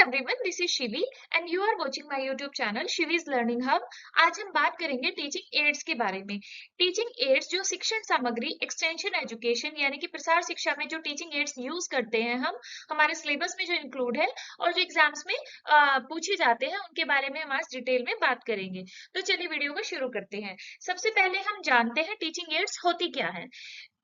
Everyone, this is Shivi and you are watching my YouTube channel Shivi's learning hub. आज हम बात करेंगे टीचिंग एड्स के बारे में। टीचिंग एड्स जो शिक्षण सामग्री एक्सटेंशन एजुकेशन यानी कि प्रसार शिक्षा में जो टीचिंग एड्स यूज करते हैं हम हमारे सिलेबस में जो इंक्लूड है और जो एग्जाम्स में पूछे जाते हैं उनके बारे में हम आज डिटेल में बात करेंगे। तो चलिए वीडियो को शुरू करते हैं। सबसे पहले हम जानते हैं टीचिंग एड्स होती क्या है।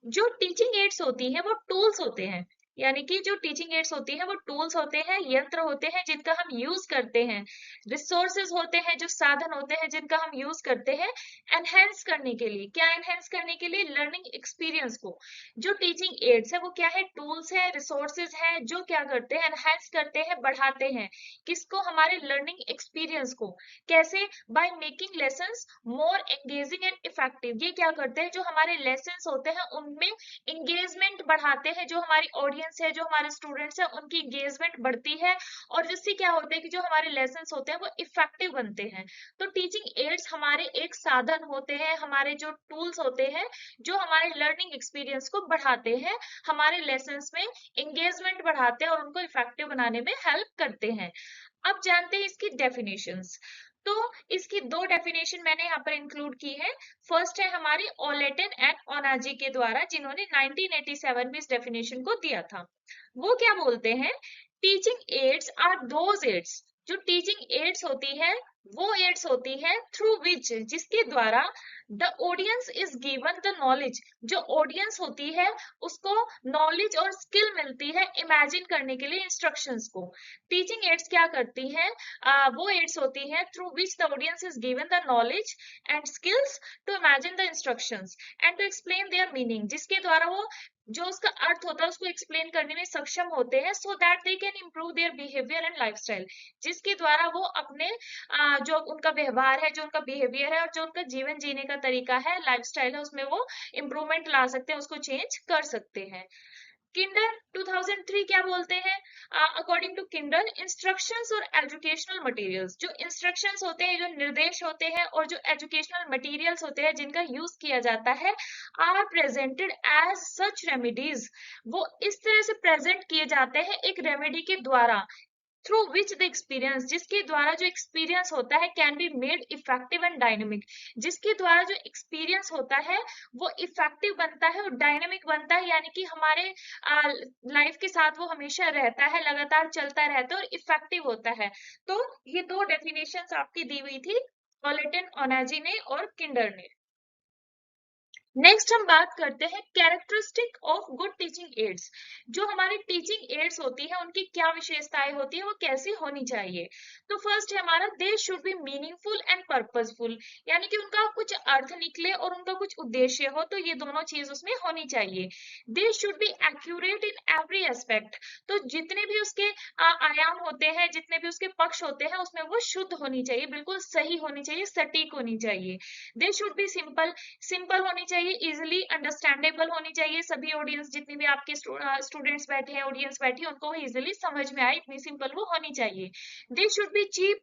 जो टीचिंग एड्स होती है वो टूल्स होते हैं, यानी कि जो टीचिंग एड्स होती है वो टूल्स होते हैं, यंत्र होते हैं जिनका हम यूज करते हैं, रिसोर्सेज होते हैं, जो साधन होते हैं जिनका हम यूज करते हैं एनहेंस करने के लिए। क्या एनहेंस करने के लिए? लर्निंग एक्सपीरियंस को। जो टीचिंग एड्स है वो क्या है? टूल्स है, रिसोर्सेज है, जो क्या करते हैं? एनहेंस करते हैं, बढ़ाते हैं। किसको? हमारे लर्निंग एक्सपीरियंस को। कैसे? By making lessons more engaging and effective. ये क्या करते हैं? जो हमारे लेसन्स होते हैं उनमें इंगेजमेंट बढ़ाते हैं। जो हमारी ऑडियंस है, जो हमारे स्टूडेंट्स हैं, उनकी इंगेजमेंट बढ़ती है और जिससे क्या होता है कि जो हमारे लेसन्स होते हैं वो इफेक्टिव बनते हैं। तो टीचिंग एड्स हमारे एक साधन होते हैं, हमारे जो टूल्स होते हैं जो हमारे लर्निंग एक्सपीरियंस को बढ़ाते हैं, हमारे लेसन्स में इंगेजमेंट बढ़ाते हैं और उनको इफेक्टिव बनाने में हेल्प करते हैं। अब जानते हैं इसकी डेफिनेशंस। तो इसकी दो डेफिनेशन मैंने यहाँ पर इंक्लूड की है। फर्स्ट है हमारी ओलेटन एंड ओनाजी के द्वारा, जिन्होंने 1987 में इस डेफिनेशन को दिया था। वो क्या बोलते हैं? Teaching aids are those aids. जो टीचिंग एड्स होती है वो एड्स होती है थ्रू विच, जिसके द्वारा the audience is given the knowledge. जो ऑडियंस होती है उसको नॉलेज और स्किल मिलती है इमेजिन करने के लिए इंस्ट्रक्शंस को। टीचिंग एड्स क्या करती हैं? वो एड्स होती हैं through which the audience is given the knowledge and skills to imagine the instructions and to explain their meaning. जिसके द्वारा वो जो उसका अर्थ होता है उसको एक्सप्लेन करने में सक्षम होते हैं, so that they can improve their behaviour and lifestyle. जिसके द्वारा वो अपने जो उनका व्यवहार है, जो उनका बिहेवियर है और जो उनका जीवन जीने का तरीका है, लाइफस्टाइल है, उसमें वो इम्प्रूवमेंट ला सकते हैं, उसको चेंज कर सकते हैं। किंडर 2003 क्या बोलते हैं? अकॉर्डिंग टू किंडर, इंस्ट्रक्शंस और एजुकेशनल मटेरियल्स, जो इंस्ट्रक्शंस होते हैं, जो निर्देश होते हैं और जो एजुकेशनल मटेरियल्स होते हैं जिनका यूज किया जाता है, are presented as such remedies. वो इस तरह से प्रेजेंट किए जाते हैं एक रेमेडी के द्वारा, थ्रू विच द एक्सपीरियंस, जिसके द्वारा जो एक्सपीरियंस होता है can be made effective and dynamic. जिसके द्वारा जो एक्सपीरियंस होता है वो इफेक्टिव बनता है और डायनेमिक बनता है, यानी कि हमारे लाइफ के साथ वो हमेशा रहता है, लगातार चलता रहता है और इफेक्टिव होता है। तो ये दो डेफिनेशंस आपकी दी हुई थी, ओलेटन ओनाजी ने और किंडर ने। नेक्स्ट हम बात करते हैं characteristic of good teaching ads. जो हमारी टीचिंग एड्स होती है उनकी क्या विशेषताएं होती है, वो कैसी होनी चाहिए। तो फर्स्ट है हमारा, दे should B meaningful and purposeful, यानी कि उनका कुछ अर्थ निकले और उनका कुछ उद्देश्य हो, तो ये दोनों चीज उसमें होनी चाहिए। They should be accurate in every aspect, तो जितने भी उसके आयाम होते हैं, जितने भी उसके पक्ष होते हैं, उसमें वो शुद्ध होनी चाहिए, बिल्कुल सही होनी चाहिए, सटीक होनी चाहिए। They should B simple, simple होनी चाहिए, इजिली अंडरस्टैंडेबल होनी चाहिए। सभी ऑडियंस, जितने भी आपके स्टूडेंट्स बैठे हैं, ऑडियंस बैठी है, उनको इजिली समझ में आए, इतनी सिंपल वो होनी चाहिए। They should be cheap,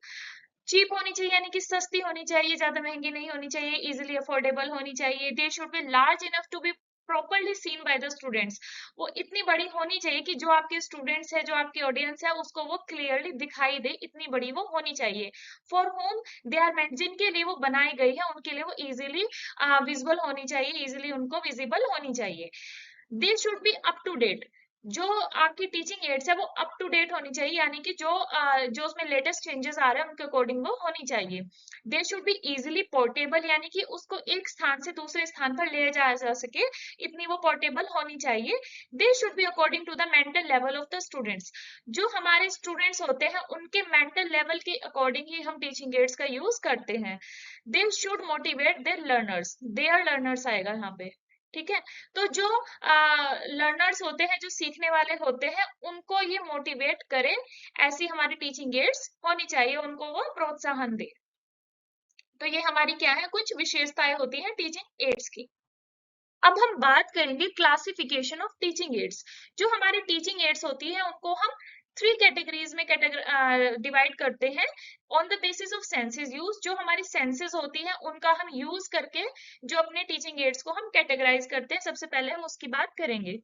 cheap होनी चाहिए, यानी कि सस्ती होनी चाहिए, ज्यादा महंगी नहीं होनी चाहिए, इजिली अफोर्डेबल होनी चाहिए। They should be large enough to be properly seen by the students, वो इतनी बड़ी होनी चाहिए कि जो आपके स्टूडेंट्स है, जो आपकी ऑडियंस है, उसको वो क्लियरली दिखाई दे, इतनी बड़ी वो होनी चाहिए। For whom they are meant, जिनके लिए वो बनाई गई है उनके लिए वो इजिली विजिबल होनी चाहिए, इजिली उनको विजिबल होनी चाहिए। They should be up to date, जो आपकी टीचिंग एड्स है वो अप टू डेट होनी चाहिए, यानी कि जो उसमें लेटेस्ट चेंजेस आ रहे हैं उनके अकॉर्डिंग वो होनी चाहिए। They should be easily portable, यानी कि उसको एक स्थान से दूसरे स्थान पर ले जाया जा सके, इतनी वो पोर्टेबल होनी चाहिए। They should be according to the mental level of the students, जो हमारे स्टूडेंट्स होते हैं उनके मेंटल लेवल के अकॉर्डिंग ही हम टीचिंग एड्स का यूज करते हैं। They should motivate their learners, their learners आएगा यहाँ पे, ठीक है। तो जो लर्नर्स होते हैं, जो सीखने वाले होते हैं, उनको ये मोटिवेट करे, ऐसी हमारी टीचिंग एड्स होनी चाहिए, उनको वो प्रोत्साहन दे। तो ये हमारी क्या है, कुछ विशेषताएं होती हैं टीचिंग एड्स की। अब हम बात करेंगे क्लासिफिकेशन ऑफ टीचिंग एड्स। जो हमारी टीचिंग एड्स होती है उनको हम थ्री कैटेगरीज में डिवाइड करते हैं on the basis of senses use. जो हमारी सेंसेस होती है उनका हम यूज करके जो अपने टीचिंग एड्स को हम कैटेगराइज करते हैं, सबसे पहले हम उसकी बात करेंगे।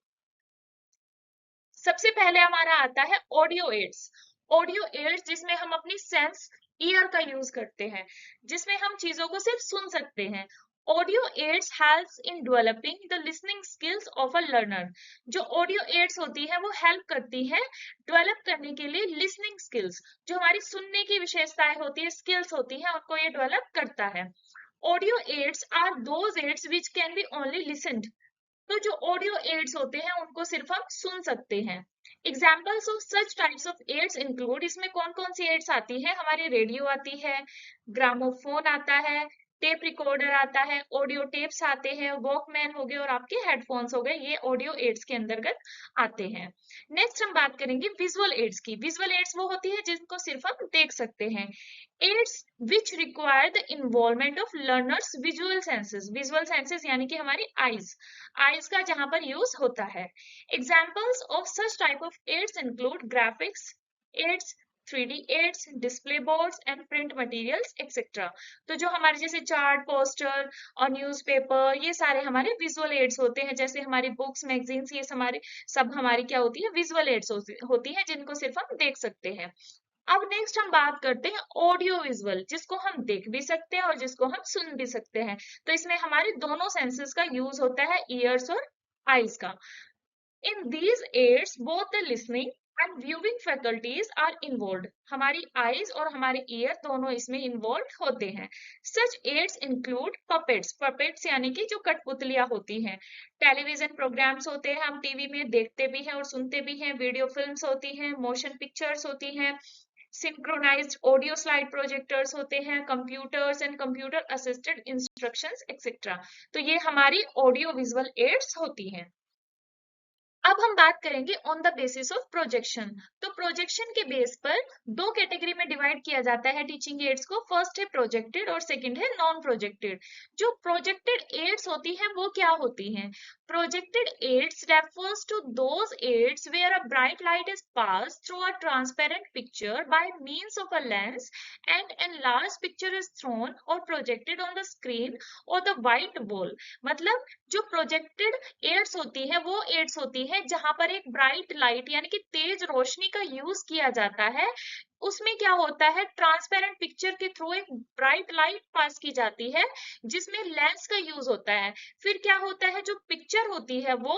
सबसे पहले हमारा आता है ऑडियो एड्स। ऑडियो एड्स जिसमें हम अपनी सेंस ईयर का यूज करते हैं, जिसमें हम चीजों को सिर्फ सुन सकते हैं। Audio aids helps in developing the listening skills of a learner. जो ऑडियो एड्स होती है वो हेल्प करती है डेवलप करने के लिए लिसनिंग स्किल्स, जो हमारी सुनने की विशेषताएं होती है, स्किल्स होती है, उनको ये डेवलप करता है। Audio aids are those aids which can be only listened. तो जो ऑडियो एड्स होते हैं उनको सिर्फ हम सुन सकते हैं। Examples of such types of aids include, इसमें कौन कौन सी एड्स आती है, हमारी रेडियो आती है, ग्रामोफोन आता है, टेप रिकॉर्डर आता है, ऑडियो टेप्स आते हैं, वॉकमैन हो गए और आपके हेडफोन्स हो गए, ये ऑडियो एड्स के अंतर्गत आते हैं। नेक्स्ट हम बात करेंगे विजुअल एड्स की। विजुअल एड्स वो होती है जिनको सिर्फ हम देख सकते हैं। Aids which require the involvement of learners visual senses. Visual senses यानी कि हमारी आईज, आईज का जहां पर यूज होता है। Examples of such type of aids include graphics aids, 3D aids, display boards and print materials etcetera. तो जो हमारे जैसे चार्ट, पोस्टर और न्यूज़पेपर, ये सारे हमारे विजुअल एड्स होते हैं। जैसे हमारी बुक्स, मैगजीन्स, ये हमारे सब हमारी क्या होती है, विजुअल एड्स होती है, जिनको सिर्फ हम देख सकते हैं। अब नेक्स्ट हम बात करते हैं ऑडियो विजुअल, जिसको हम देख भी सकते हैं और जिसको हम सुन भी सकते हैं। तो इसमें हमारे दोनों सेंसेस का यूज होता है, ईयर्स और आईज का। In these aids both the listening and viewing faculties are involve. हमारी आईज और हमारे ईयर दोनों इसमें इन्वॉल्व होते हैं। Such aids include puppets, puppets यानी कि जो कठपुतलियां होती हैं, टेलीविजन प्रोग्राम्स होते हैं, हम टीवी में देखते भी हैं और सुनते भी हैं, वीडियो फिल्म्स होती हैं, मोशन पिक्चर्स होती हैं, सिंक्रोनाइज्ड ऑडियो स्लाइड प्रोजेक्टर्स होते हैं, computers and computer assisted instructions etcetera. तो ये हमारी ऑडियो विजुअल एड्स होती हैं। अब हम बात करेंगे on the basis of projection. तो प्रोजेक्शन के बेस पर दो कैटेगरी में डिवाइड किया जाता है टीचिंग एड्स को। फर्स्ट है प्रोजेक्टेड और सेकंड है नॉन प्रोजेक्टेड। जो प्रोजेक्टेड एड्स होती हैं वो क्या होती हैं? Projected aids refers to those aids where a bright light is passed through a transparent picture by means of a lens and enlarged picture is thrown or projected on the screen or the white wall। मतलब जो projected aids होती है वो aids होती है जहां पर एक ब्राइट लाइट यानी कि तेज रोशनी का यूज किया जाता है। उसमें क्या होता है, ट्रांसपेरेंट पिक्चर के थ्रू एक ब्राइट लाइट पास की जाती है जिसमें लेंस का यूज होता है। फिर क्या होता है, जो पिक्चर होती है वो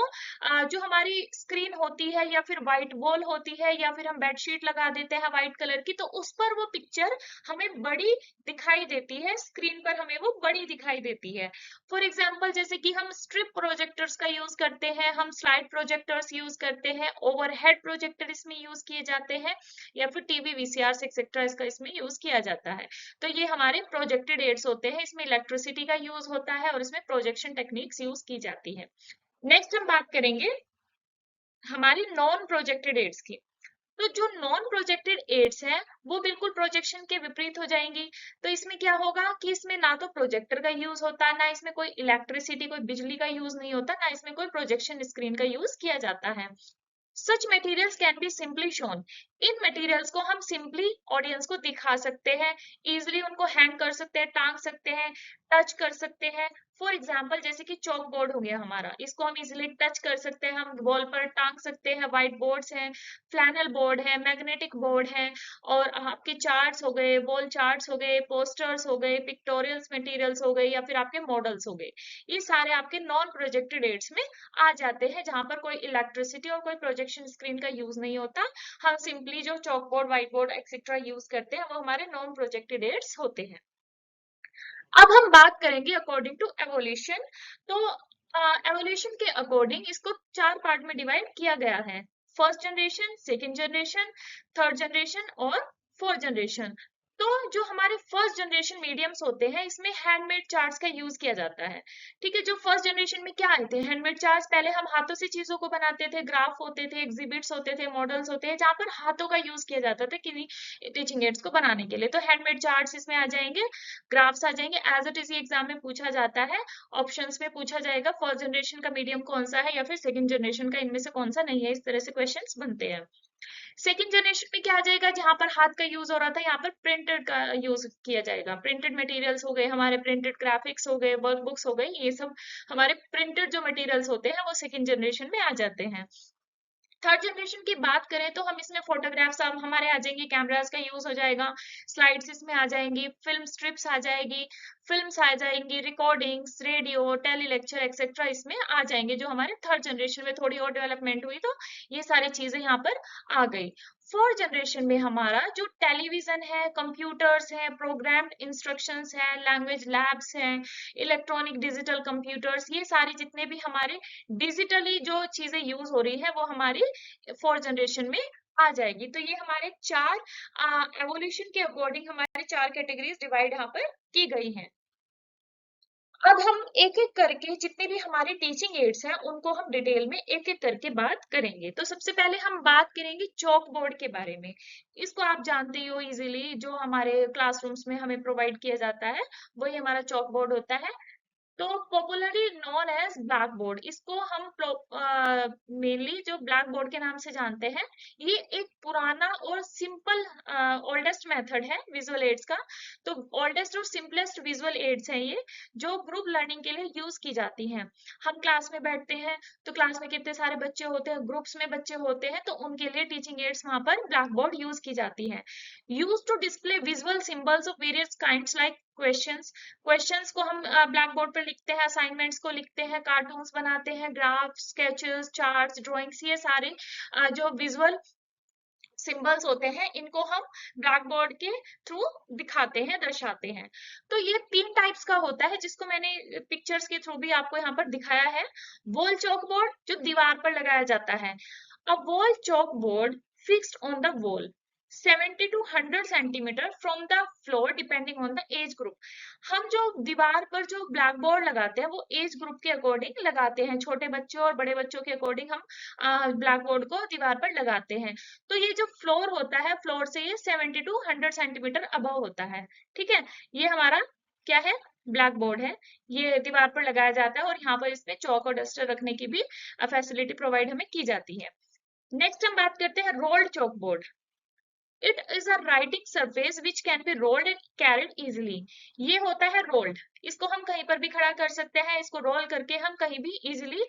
जो हमारी स्क्रीन होती है या फिर व्हाइट वॉल होती है या फिर हम बेडशीट लगा देते हैं व्हाइट कलर की, तो उस पर वो पिक्चर हमें बड़ी दिखाई देती है, स्क्रीन पर हमें वो बड़ी दिखाई देती है। फॉर एग्जाम्पल जैसे कि हम स्ट्रिप प्रोजेक्टर्स का यूज करते हैं, हम स्लाइड प्रोजेक्टर्स यूज करते हैं, ओवरहेड प्रोजेक्टर इसमें यूज किए जाते हैं, या फिर टीवी, वीसीआर एक्सेट्रा इसका इसमें यूज किया जाता है। तो ये हमारे प्रोजेक्टेड एड्स होते हैं, इसमें इलेक्ट्रिसिटी का यूज होता है और इसमें प्रोजेक्शन टेक्निक्स यूज की जाती है। नेक्स्ट हम बात करेंगे हमारी नॉन प्रोजेक्टेड एड्स की। तो जो नॉन प्रोजेक्टेड एड्स है वो बिल्कुल प्रोजेक्शन के विपरीत हो जाएंगी। तो इसमें क्या होगा कि इसमें ना तो प्रोजेक्टर का यूज होता है, ना इसमें कोई इलेक्ट्रिसिटी, कोई बिजली का यूज नहीं होता, ना इसमें कोई प्रोजेक्शन स्क्रीन का यूज किया जाता है। Such materials can be simply shown. इन मटेरियल्स को हम सिंपली ऑडियंस को दिखा सकते हैं, इजिली उनको हैंग कर सकते हैं, टांग सकते हैं, टच कर सकते हैं। फॉर एग्जाम्पल जैसे कि चौक बोर्ड हो गया हमारा, इसको हम इजिली टच कर सकते हैं, हम वॉल पर टांग सकते हैं। व्हाइट बोर्ड्स हैं, फ्लैनल बोर्ड है, मैग्नेटिक बोर्ड है, और आपके चार्ट्स हो गए, वॉल चार्ट्स हो गए, पोस्टर्स हो गए, पिक्टोरियल्स मटेरियल्स हो गए, या फिर आपके मॉडल्स हो गए। ये सारे आपके नॉन प्रोजेक्टेड एड्स में आ जाते हैं जहां पर कोई इलेक्ट्रिसिटी और कोई प्रोजेक्शन स्क्रीन का यूज नहीं होता। हम सिंपली जो chalk board, white board etcetera use करते हैं वो हमारे नॉन प्रोजेक्टेड एड्स होते हैं। अब हम बात करेंगे अकॉर्डिंग टू एवोल्यूशन। तो एवोल्यूशन के अकॉर्डिंग इसको चार पार्ट में डिवाइड किया गया है। First generation, second generation, third generation और फोर्थ जनरेशन। तो जो हमारे फर्स्ट जनरेशन मीडियम्स होते हैं इसमें हैंडमेड चार्ट्स का यूज किया जाता है। ठीक है, जो फर्स्ट जनरेशन में क्या आए थे हैंडमेड चार्ट्स, पहले हम हाथों से चीजों को बनाते थे, ग्राफ होते थे, एग्जिबिट्स होते थे, मॉडल्स होते हैं, जहां पर हाथों का यूज किया जाता था किन्हीं टीचिंग एड्स को बनाने के लिए। तो हैंडमेड चार्ट्स इसमें आ जाएंगे, ग्राफ्स आ जाएंगे। एज इट इज एग्जाम में पूछा जाता है, ऑप्शंस में पूछा जाएगा फर्स्ट जनरेशन का मीडियम कौन सा है या फिर सेकंड जनरेशन का, इनमें से कौन सा नहीं है, इस तरह से क्वेश्चंस बनते हैं। सेकंड जनरेशन में क्या आ जाएगा, जहां पर हाथ का यूज हो रहा था यहाँ पर प्रिंटेड का यूज किया जाएगा। प्रिंटेड मटेरियल्स हो गए हमारे, प्रिंटेड ग्राफिक्स हो गए, वर्कबुक्स हो गई, ये सब हमारे प्रिंटेड जो मटेरियल्स होते हैं वो सेकंड जनरेशन में आ जाते हैं। थर्ड जनरेशन की बात करें तो हम इसमें फोटोग्राफ्स अब हमारे आ जाएंगे, कैमरास का यूज हो जाएगा, स्लाइड्स इसमें आ जाएंगी, फिल्म स्ट्रिप्स आ जाएगी, फिल्म्स आ जाएंगी, recordings, radio, tele lecture etcetera इसमें आ जाएंगे, जो हमारे थर्ड जनरेशन में थोड़ी और डेवलपमेंट हुई तो ये सारी चीजें यहाँ पर आ गई। फोर्थ जनरेशन में हमारा जो टेलीविजन है, कंप्यूटर्स है, प्रोग्राम्ड इंस्ट्रक्शंस है, लैंग्वेज लैब्स हैं, इलेक्ट्रॉनिक डिजिटल कंप्यूटर्स, ये सारी जितने भी हमारे डिजिटली जो चीजें यूज हो रही है वो हमारी फोर्थ जनरेशन में आ जाएगी। तो ये हमारे चार एवोल्यूशन के अकॉर्डिंग हमारे चार कैटेगरीज डिवाइड यहाँ पर की गई हैं। अब हम एक एक करके जितने भी हमारे टीचिंग एड्स हैं उनको हम डिटेल में एक एक करके बात करेंगे। तो सबसे पहले हम बात करेंगे चॉक बोर्ड के बारे में। इसको आप जानते ही हो इजीली, जो हमारे क्लासरूम्स में हमें प्रोवाइड किया जाता है वही हमारा चॉक बोर्ड होता है। तो popularly known as black board, इसको हम मेनली जो ब्लैक बोर्ड के नाम से जानते हैं। ये एक पुराना और सिंपल ओल्डेस्ट मेथड है विजुअल एड्स का। तो ओल्डेस्ट और सिंपलेस्ट विजुअल एड्स हैं ये, जो ग्रुप लर्निंग के लिए यूज की जाती हैं। हम क्लास में बैठते हैं तो क्लास में कितने सारे बच्चे होते हैं, ग्रुप्स में बच्चे होते हैं, तो उनके लिए टीचिंग एड्स वहां पर ब्लैक बोर्ड यूज की जाती है। Use to display visual symbols of various kinds like questions, questions को हम ब्लैक बोर्ड पर लिखते हैं, असाइनमेंट्स को लिखते हैं, कार्टून्स बनाते हैं, ग्राफ, स्केचेस, चार्ट्स, ड्राइंग्स, ये सारे जो विजुअल सिंबल्स होते हैं इनको हम ब्लैक बोर्ड के थ्रू दिखाते हैं, दर्शाते हैं। तो ये तीन टाइप्स का होता है जिसको मैंने पिक्चर्स के थ्रू भी आपको यहाँ पर दिखाया है। वॉल चॉक बोर्ड जो दीवार पर लगाया जाता है, a wall chalk board fixed on the wall 70 to 100 centimetre from the floor depending on the age group. हम जो दीवार पर जो ब्लैक बोर्ड लगाते हैं वो एज ग्रुप के अकॉर्डिंग लगाते हैं, छोटे बच्चों और बड़े बच्चों के अकॉर्डिंग हम ब्लैक बोर्ड को दीवार पर लगाते हैं। तो ये जो फ्लोर होता है, फ्लोर से ये 70 to 100 सेंटीमीटर अबव होता है। ठीक है, ये हमारा क्या है, ब्लैक बोर्ड है। ये दीवार पर लगाया जाता है और यहाँ पर इसमें चौक और डस्टर रखने की भी फैसिलिटी प्रोवाइड हमें की जाती है। नेक्स्ट हम बात करते हैं rolled chalk board. It is a writing surface which can B rolled and carried easily. ये होता है रोल्ड, इसको हम कहीं पर भी खड़ा कर सकते हैं, इसको रोल करके हम कहीं भी इजिली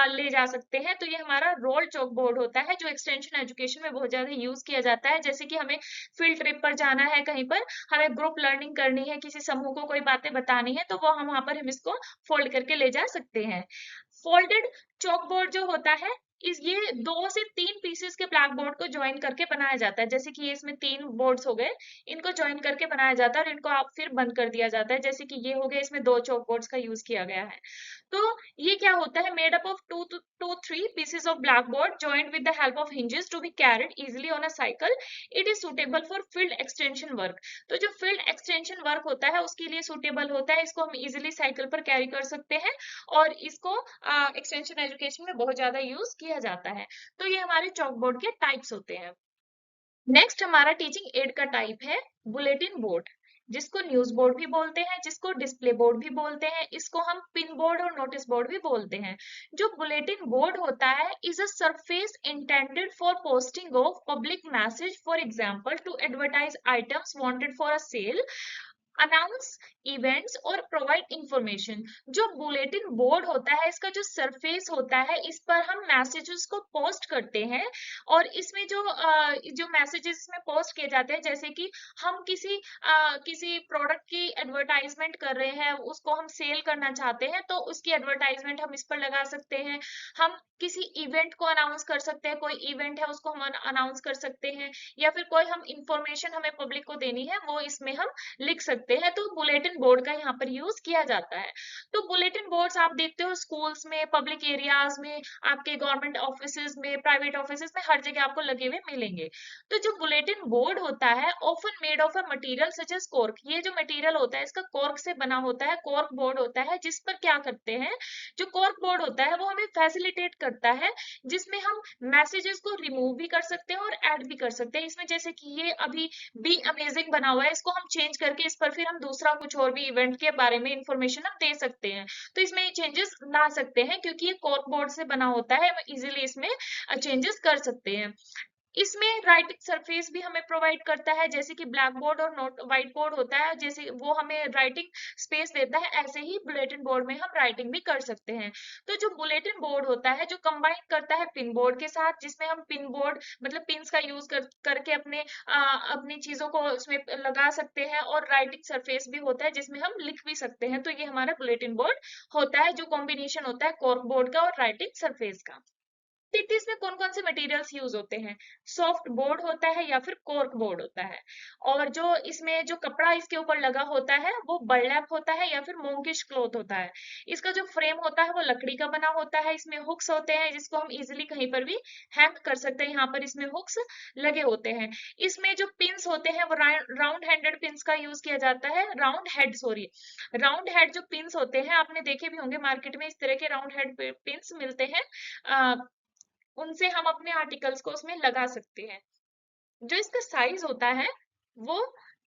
ले जा सकते हैं। तो ये हमारा रोल्ड चॉक बोर्ड होता है जो एक्सटेंशन एजुकेशन में बहुत ज्यादा यूज किया जाता है। जैसे कि हमें फील्ड ट्रिप पर जाना है, कहीं पर हमें ग्रुप लर्निंग करनी है, किसी समूह को कोई बातें बतानी है, तो वो हम वहां पर हम इसको फोल्ड करके ले जा सकते हैं। फोल्डेड चॉक बोर्ड जो होता है, इस ये 2 से 3 पीसेस के ब्लैक बोर्ड को ज्वाइन करके बनाया जाता है। जैसे कि ये इसमें 3 बोर्ड्स हो गए, इनको ज्वाइन करके बनाया जाता है और इनको आप फिर बंद कर दिया जाता है। जैसे कि ये हो गया, इसमें 2 चॉक बोर्ड्स का यूज किया गया है। तो ये क्या होता है, made up of 2 to 3 pieces of blackboard joined with the help of hinges to be carried easily on a cycle. It is suitable for field extension work. तो जो field extension work होता है उसके लिए suitable होता है, इसको हम easily साइकिल पर कैरी कर सकते हैं और इसको एक्सटेंशन एजुकेशन में बहुत ज्यादा यूज किया जाता है। तो ये हमारे चॉक बोर्ड के टाइप्स होते हैं। नेक्स्ट हमारा टीचिंग एड का टाइप है बुलेटिन बोर्ड, जिसको न्यूज बोर्ड भी बोलते हैं, जिसको डिस्प्ले बोर्ड भी बोलते हैं, इसको हम पिन बोर्ड और नोटिस बोर्ड भी बोलते हैं। जो बुलेटिन बोर्ड होता है is a surface intended for posting of public message, for example to advertise items wanted for a sale, announce events और प्रोवाइड इंफॉर्मेशन। जो बुलेटिन बोर्ड होता है इसका जो सरफेस होता है इस पर हम मैसेजेस को पोस्ट करते हैं और इसमें जो मैसेजेस में पोस्ट किए जाते हैं, जैसे कि हम किसी प्रोडक्ट की एडवर्टाइजमेंट कर रहे हैं, उसको हम सेल करना चाहते हैं तो उसकी एडवर्टाइजमेंट हम इस पर लगा सकते हैं। हम किसी इवेंट को अनाउंस कर सकते हैं, कोई इवेंट है उसको हम अनाउंस कर सकते हैं, या फिर कोई हम इंफॉर्मेशन हमें पब्लिक को देनी है वो इसमें हम लिख सकते हैं। तो बुलेटिन बोर्ड का यहाँ पर यूज किया जाता है। तो बुलेटिन बोर्ड्स आप देखते हो स्कूल्स में, पब्लिक एरियाज में, आपके गवर्नमेंट ऑफिसेज में, प्राइवेट ऑफिसेज में, हर जगह आपको लगे हुए मिलेंगे। तो जो बुलेटिन बोर्ड होता है often made of a material such as cork, ये जो मटेरियल होता है इसका कॉर्क से बना होता है, कॉर्क बोर्ड होता है, जिस पर क्या करते हैं, जो कॉर्क बोर्ड होता है वो हमें फैसिलिटेट करता है, जिसमें हम मैसेजेस को रिमूव भी कर सकते हैं और ऐड भी कर सकते हैं। इसमें जैसे कि ये अभी बी अमेजिंग बना हुआ है, इसको हम चेंज करके इस पर फिर हम दूसरा कुछ और भी इवेंट के बारे में इंफॉर्मेशन हम दे सकते हैं। तो इसमें ये चेंजेस ला सकते हैं क्योंकि ये कॉर्क बोर्ड से बना होता है, हम इजीली इसमें चेंजेस कर सकते हैं। इसमें राइटिंग सरफेस भी हमें प्रोवाइड करता है, जैसे कि ब्लैक बोर्ड और नोट व्हाइट बोर्ड होता है, जैसे वो हमें राइटिंग स्पेस देता है, ऐसे ही बुलेटिन बोर्ड में हम राइटिंग भी कर सकते हैं। तो जो बुलेटिन बोर्ड होता है, जो कंबाइन करता है पिन बोर्ड के साथ, जिसमें हम पिन बोर्ड मतलब पिन्स का यूज करके अपनी चीजों को उसमें लगा सकते हैं, और राइटिंग सरफेस भी होता है जिसमें हम लिख भी सकते हैं। तो ये हमारा बुलेटिन बोर्ड होता है, जो कॉम्बिनेशन होता है कॉर्क बोर्ड का और राइटिंग सरफेस का। देखते हैं इसमें कौन कौन से मटेरियल्स यूज होते हैं। सॉफ्ट बोर्ड होता है या फिर कॉर्क बोर्ड होता है, और जो इसमें जो कपड़ा इसके ऊपर लगा होता है वो बर्लैप होता है या फिर मोंकिश क्लॉथ होता है। इसका जो फ्रेम होता है वो लकड़ी का बना होता है, इसमें हुक्स होते हैं जिसको हम इजिली कहीं पर भी हैंग कर सकते हैं, यहाँ पर इसमें हुक्स लगे होते हैं। इसमें जो पिंस होते हैं वो राउंड हैंडेड पिंस का यूज किया जाता है, round head sorry, round head जो पिंस होते हैं आपने देखे भी होंगे मार्केट में, इस तरह के राउंड हेड पिंस मिलते हैं, उनसे हम अपने आर्टिकल्स को उसमें लगा सकते हैं। जो इसका साइज होता है वो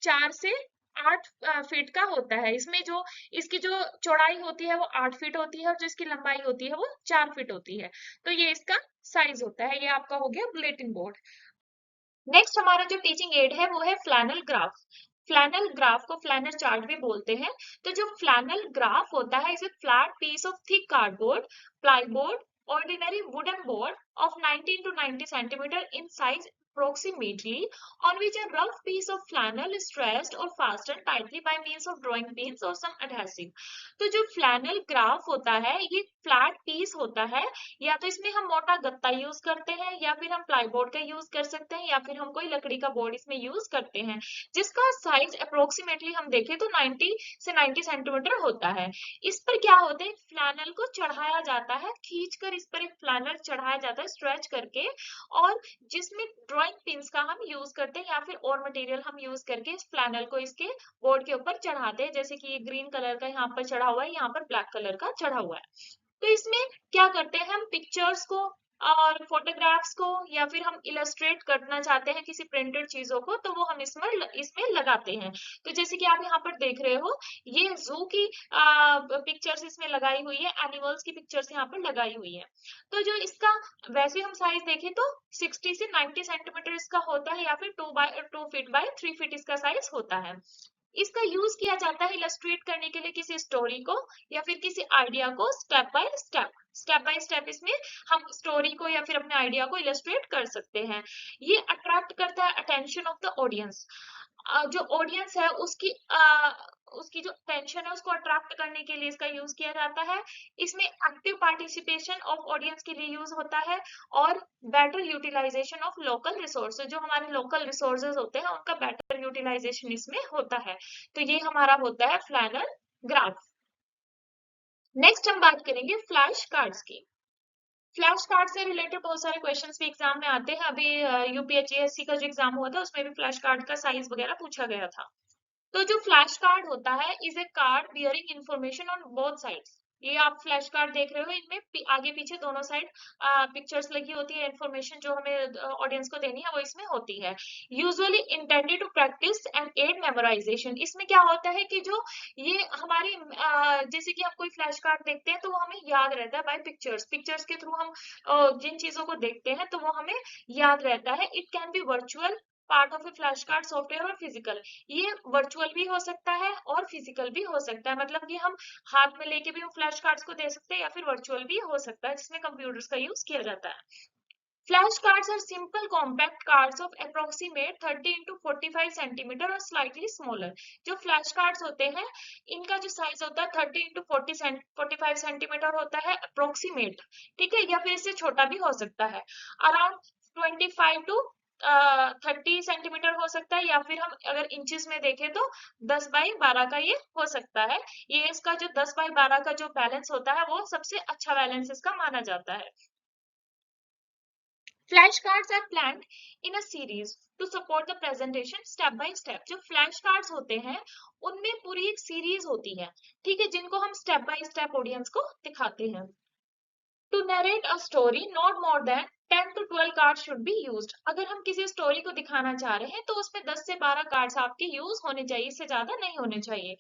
4 से 8 फीट का होता है। इसमें जो इसकी जो चौड़ाई होती है वो 8 फीट होती है, और जो इसकी लंबाई होती है वो 4 फीट होती है। तो ये इसका साइज होता है। ये आपका हो गया बुलेटिन बोर्ड। नेक्स्ट हमारा जो टीचिंग एड है वो है फ्लैनल ग्राफ। फ्लैनल ग्राफ को फ्लैनल चार्ट भी बोलते हैं। तो जो फ्लैनल ग्राफ होता है is a flat piece of thick cardboard, plyboard, ordinary wooden board of 19 to 90 centimeter in size approximately, on which a rough piece of flannel is stretched or fastened tightly by means of drawing pins or some adhesive। तो जो flannel graph होता है ये flat piece होता है, या तो इसमें हम मोटा गत्ता यूज करते हैं, या फिर हम प्लाईबोर्ड का यूज कर सकते हैं, या फिर हम कोई लकड़ी का बोर्ड इसमें यूज करते हैं, जिसका साइज अप्रोक्सीमेटली हम देखें तो 90 से 90 सेंटीमीटर होता है। इस पर क्या होता है, फ्लैनल को चढ़ाया जाता है, खींचकर इस पर एक फ्लैनल चढ़ाया जाता है स्ट्रेच करके, और जिसमें ड्राइंग पिंस का हम यूज करते हैं या फिर और मटेरियल हम यूज करके इस फ्लैनल को इसके बोर्ड के ऊपर चढ़ाते हैं। जैसे कि ये ग्रीन कलर का यहाँ पर चढ़ा हुआ है, यहाँ पर ब्लैक कलर का चढ़ा हुआ है। तो इसमें क्या करते हैं, हम पिक्चर्स को और फोटोग्राफ्स को, या फिर हम इलस्ट्रेट करना चाहते हैं किसी प्रिंटेड चीजों को, तो वो हम इसमें लगाते हैं। तो जैसे कि आप यहाँ पर देख रहे हो, ये जू की पिक्चर्स इसमें लगाई हुई है, एनिमल्स की पिक्चर्स यहाँ पर लगाई हुई है। तो जो इसका वैसे हम साइज देखें तो 60 से 90 सेंटीमीटर इसका होता है, या फिर 2 फीट बाय 3 फीट इसका साइज होता है। इसका यूज किया जाता है इलस्ट्रेट करने के लिए किसी स्टोरी को या फिर किसी आइडिया को स्टेप बाय स्टेप इसमें हम स्टोरी को या फिर अपने आइडिया को इलस्ट्रेट कर सकते हैं। ये अट्रैक्ट करता है अटेंशन ऑफ द ऑडियंस। जो ऑडियंस है उसकी जो अटेंशन है उसको अट्रैक्ट करने के लिए इसका यूज किया जाता है। इसमें एक्टिव पार्टिसिपेशन ऑफ ऑडियंस के लिए यूज होता है, और better utilization of local resources, जो हमारे लोकल रिसोर्सेज होते हैं उनका बेटर यूटिलाइजेशन इसमें होता है। तो ये हमारा होता है फ्लैनल ग्राफ। नेक्स्ट हम बात करेंगे फ्लैश कार्ड्स की। फ्लैश कार्ड से रिलेटेड बहुत सारे क्वेश्चंस भी एग्जाम में आते हैं। अभी यूपीएचएससी का जो एग्जाम हुआ था उसमें भी फ्लैश कार्ड का साइज वगैरह पूछा गया था। तो जो फ्लैश कार्ड होता है is A card bearing information on both sides. ये आप फ्लैश कार्ड देख रहे हो, इनमें आगे पीछे दोनों साइड पिक्चर्स लगी होती है, इंफॉर्मेशन जो हमें ऑडियंस को देनी है वो इसमें होती है। Usually intended to practice and aid memorization. इसमें क्या होता है कि जो ये हमारी जैसे कि हम कोई फ्लैश कार्ड देखते हैं तो वो हमें याद रहता है बाय पिक्चर्स, पिक्चर्स के थ्रू हम जिन चीजों को देखते हैं तो वो हमें याद रहता है। It can be virtual part of A flash card software और फिजिकल। ये वर्चुअल भी हो सकता है और फिजिकल भी हो सकता है, मतलब कि हम हाथ में लेके भी हम फ्लैश कार्ड्स को दे सकते हैं, या फिर वर्चुअल भी हो सकता है जिसमें कंप्यूटर्स का यूज किया जाता है। Flash cards are simple compact cards of approximate 30 into 45 centimetre और स्लाइटली स्मॉलर। जो फ्लैश कार्ड्स होते हैं इनका जो साइज होता है 30 into 45 सेंटीमीटर होता है अप्रोक्सीमेट, ठीक है, या फिर इससे छोटा भी हो सकता है। अराउंड 25 to 30 सेंटीमीटर हो सकता है, या फिर हम अगर इंचेस में देखें तो 10 बाई 12 का ये हो सकता है। ये इसका जो 10 बाई 12 का जो बैलेंस होता है वो सबसे अच्छा बैलेंस इसका माना जाता है। Flash cards are planned in a series to support the presentation step by step. जो फ्लैश कार्ड्स होते हैं उनमें पूरी एक सीरीज होती है, ठीक है, जिनको हम स्टेप बाय स्टेप ऑडियंस को दिखाते हैं। To narrate a story not more than 10 to 12 card should be used. अगर हम किसी स्टोरी को दिखाना चाह रहे हैं तो उसमें 10 से 12 कार्ड्स आपके यूज होने चाहिए, इससे ज्यादा नहीं होने चाहिए।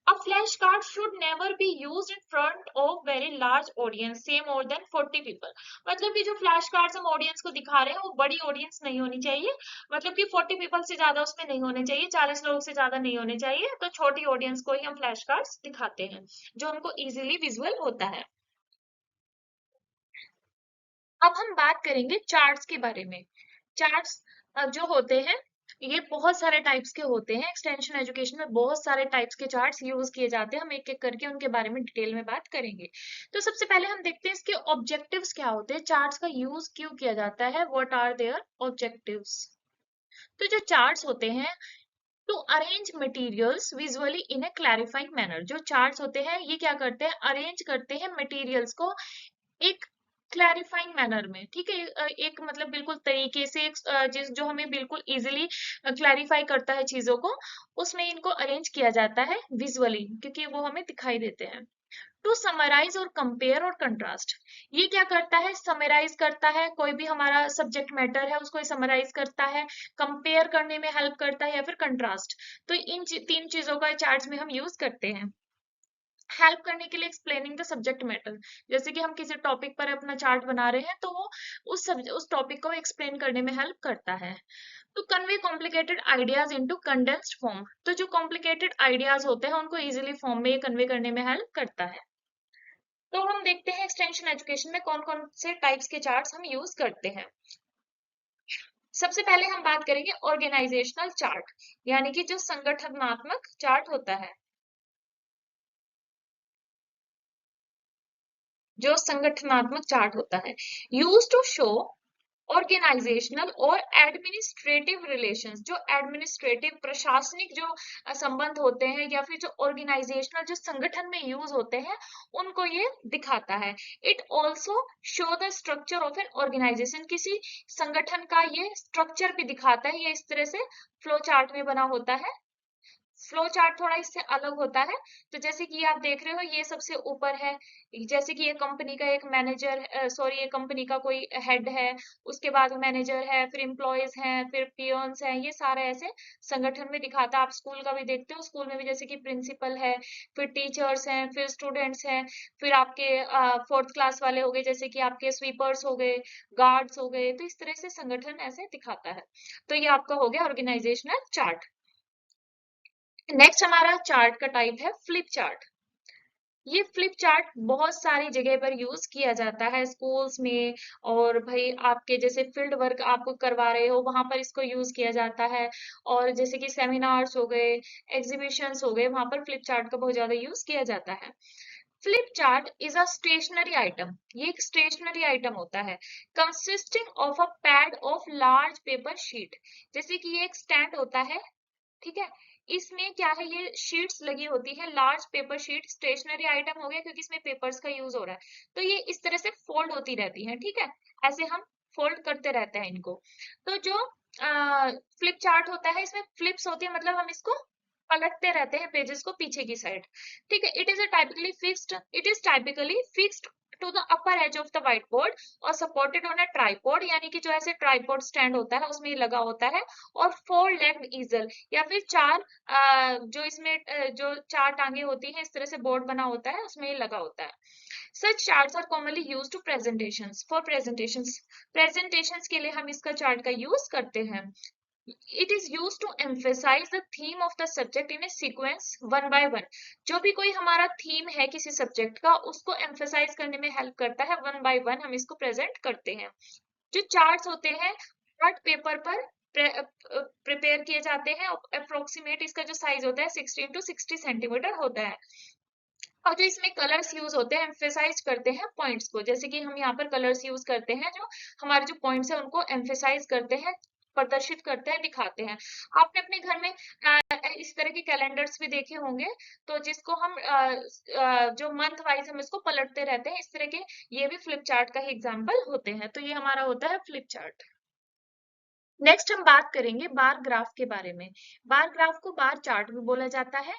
A flashcard should never be used in front of very large audience, say more than 40 people। मतलब कि जो फ्लैश कार्ड्स हम ऑडियंस को दिखा रहे हैं वो बड़ी ऑडियंस नहीं होनी चाहिए, मतलब कि 40 पीपल से ज्यादा उसमें नहीं होने चाहिए, 40 लोग से ज्यादा नहीं होने चाहिए, तो छोटी ऑडियंस को ही हम फ्लैश कार्ड्स दिखाते हैं जो उनको इजीली विजुअल होता है। अब हम बात करेंगे चार्ट्स के बारे में। चार्ट्स जो होते हैं ये बहुत सारे टाइप्स के होते हैं। एक्सटेंशन एजुकेशन में बहुत सारे टाइप्स के चार्ट्स यूज किए जाते हैं, हम एक एक करके उनके बारे में डिटेल में बात करेंगे। तो सबसे पहले हम देखते हैं इसके ऑब्जेक्टिव्स क्या होते हैं, चार्ट्स का यूज क्यों किया जाता है, व्हाट आर देयर ऑब्जेक्टिव्स। तो जो चार्ट्स होते हैं, to arrange materials visually in a clarifying manner. जो चार्ट्स होते हैं ये क्या करते हैं, अरेंज करते हैं मटेरियल्स को एक क्लैरिफाइंग मैनर में, ठीक है, एक मतलब बिल्कुल तरीके से जिस जो हमें बिल्कुल इजीली क्लैरिफाई करता है चीजों को, उसमें इनको अरेंज किया जाता है विजुअली, क्योंकि वो हमें दिखाई देते हैं। टू समराइज और कंपेयर और कंट्रास्ट, ये क्या करता है, समराइज करता है, कोई भी हमारा सब्जेक्ट मैटर है उसको समराइज करता है, कंपेयर करने में हेल्प करता है, या फिर कंट्रास्ट। तो इन तीन चीजों का चार्ट्स में हम यूज करते हैं। हेल्प करने के लिए एक्सप्लेनिंग द सब्जेक्ट मैटर, जैसे कि हम किसी टॉपिक पर अपना चार्ट बना रहे हैं तो वो उस टॉपिक को एक्सप्लेन करने में हेल्प करता है। तो convey complicated ideas into condensed form, तो जो कॉम्प्लिकेटेड आइडियाज होते हैं उनको इजीली फॉर्म में कन्वे करने में हेल्प करता है। तो हम देखते हैं एक्सटेंशन एजुकेशन में कौन कौन से टाइप्स के चार्ट्स हम यूज करते हैं। सबसे पहले हम बात करेंगे ऑर्गेनाइजेशनल चार्ट, यानी कि जो संगठनात्मक चार्ट होता है, जो संगठनात्मक चार्ट होता है, यूज टू शो ऑर्गेनाइजेशनल और एडमिनिस्ट्रेटिव रिलेशंस, जो एडमिनिस्ट्रेटिव प्रशासनिक जो संबंध होते हैं, या फिर जो ऑर्गेनाइजेशनल जो संगठन में यूज होते हैं, उनको ये दिखाता है। It also show the structure of an organization, किसी संगठन का ये स्ट्रक्चर भी दिखाता है, ये इस तरह से फ्लो चार्ट में बना होता है। फ्लो चार्ट थोड़ा इससे अलग होता है। तो जैसे कि आप देख रहे हो ये सबसे ऊपर है, जैसे कि ये कंपनी का एक मैनेजर, सॉरी ये कंपनी का कोई हेड है, उसके बाद मैनेजर है, फिर एम्प्लॉयज हैं, फिर पियोन्स हैं, ये सारे ऐसे संगठन में दिखाता है। आप स्कूल का भी देखते हो, स्कूल में भी जैसे कि प्रिंसिपल है, फिर टीचर्स हैं, फिर स्टूडेंट्स हैं, फिर आपके फोर्थ क्लास वाले हो गए, जैसे कि आपके स्वीपर्स हो गए, गार्ड्स हो गए, तो इस तरह से संगठन ऐसे दिखाता है। तो ये आपका हो गया ऑर्गेनाइजेशनल चार्ट। नेक्स्ट हमारा चार्ट का टाइप है फ्लिप चार्ट। ये फ्लिप चार्ट बहुत सारी जगह पर यूज किया जाता है, स्कूल्स में, और भाई आपके जैसे फील्ड वर्क आप करवा रहे हो वहां पर इसको यूज किया जाता है, और जैसे कि सेमिनार्स हो गए, एग्जीबिशंस हो गए, वहां पर फ्लिप चार्ट का बहुत ज्यादा यूज किया जाता है। Flip chart is a stationery item, ये एक स्टेशनरी आइटम होता है, consisting of a pad of large paper sheet. जैसे कि ये एक स्टैंड होता है, ठीक है, इसमें क्या है, ये शीट्स लगी होती है, large paper sheet, stationery item हो गया क्योंकि इसमें पेपर्स का यूज हो रहा है, तो ये इस तरह से फोल्ड होती रहती है, ठीक है, ऐसे हम फोल्ड करते रहते हैं इनको। तो जो फ्लिप चार्ट होता है इसमें फ्लिप्स होती है, मतलब हम इसको पलटते रहते हैं पेजेस को पीछे की साइड, ठीक है। It is typically fixed to the upper edge of the white board और सपोर्टेड ऑन अ ट्राइपॉड, यानी कि जो ऐसे ट्राइपॉड स्टैंड होता है उसमें लगा होता है, और फोर लेग्ड ईजल, या फिर जो इसमें जो चार टांगे होती हैं, इस तरह से बोर्ड बना होता है उसमें ये लगा होता है। Such charts are commonly used to presentations, for presentations के लिए हम इसका चार्ट का यूज करते हैं। It is used to emphasize the theme of the subject in a sequence one by one। जो भी कोई हमारा थीम है किसी सब्जेक्ट का उसको एम्फेसाइज करने में हेल्प करता है, वन बाय वन हम इसको प्रेजेंट करते हैं। जो चार्ट्स होते हैं चार्ट पेपर पर प्रिपेयर किए जाते हैं, अप्रोक्सीमेट इसका जो साइज होता है 16 टू 60 सेंटीमीटर होता है। और जो इसमें कलर्स यूज होते हैं एम्फेसाइज करते हैं पॉइंट्स को, जैसे कि हम यहाँ पर कलर्स यूज करते हैं जो हमारे जो पॉइंट्स है उनको एम्फेसाइज करते हैं, प्रदर्शित करते हैं, दिखाते हैं। आपने अपने घर में इस तरह के कैलेंडर्स भी देखे होंगे, तो जिसको हम जो मंथ वाइज हम इसको पलटते रहते हैं, इस तरह के ये भी फ्लिप चार्ट का ही एग्जाम्पल होते हैं। तो ये हमारा होता है फ्लिप चार्ट। नेक्स्ट हम बात करेंगे बार ग्राफ के बारे में। बार ग्राफ को बार चार्ट भी बोला जाता है।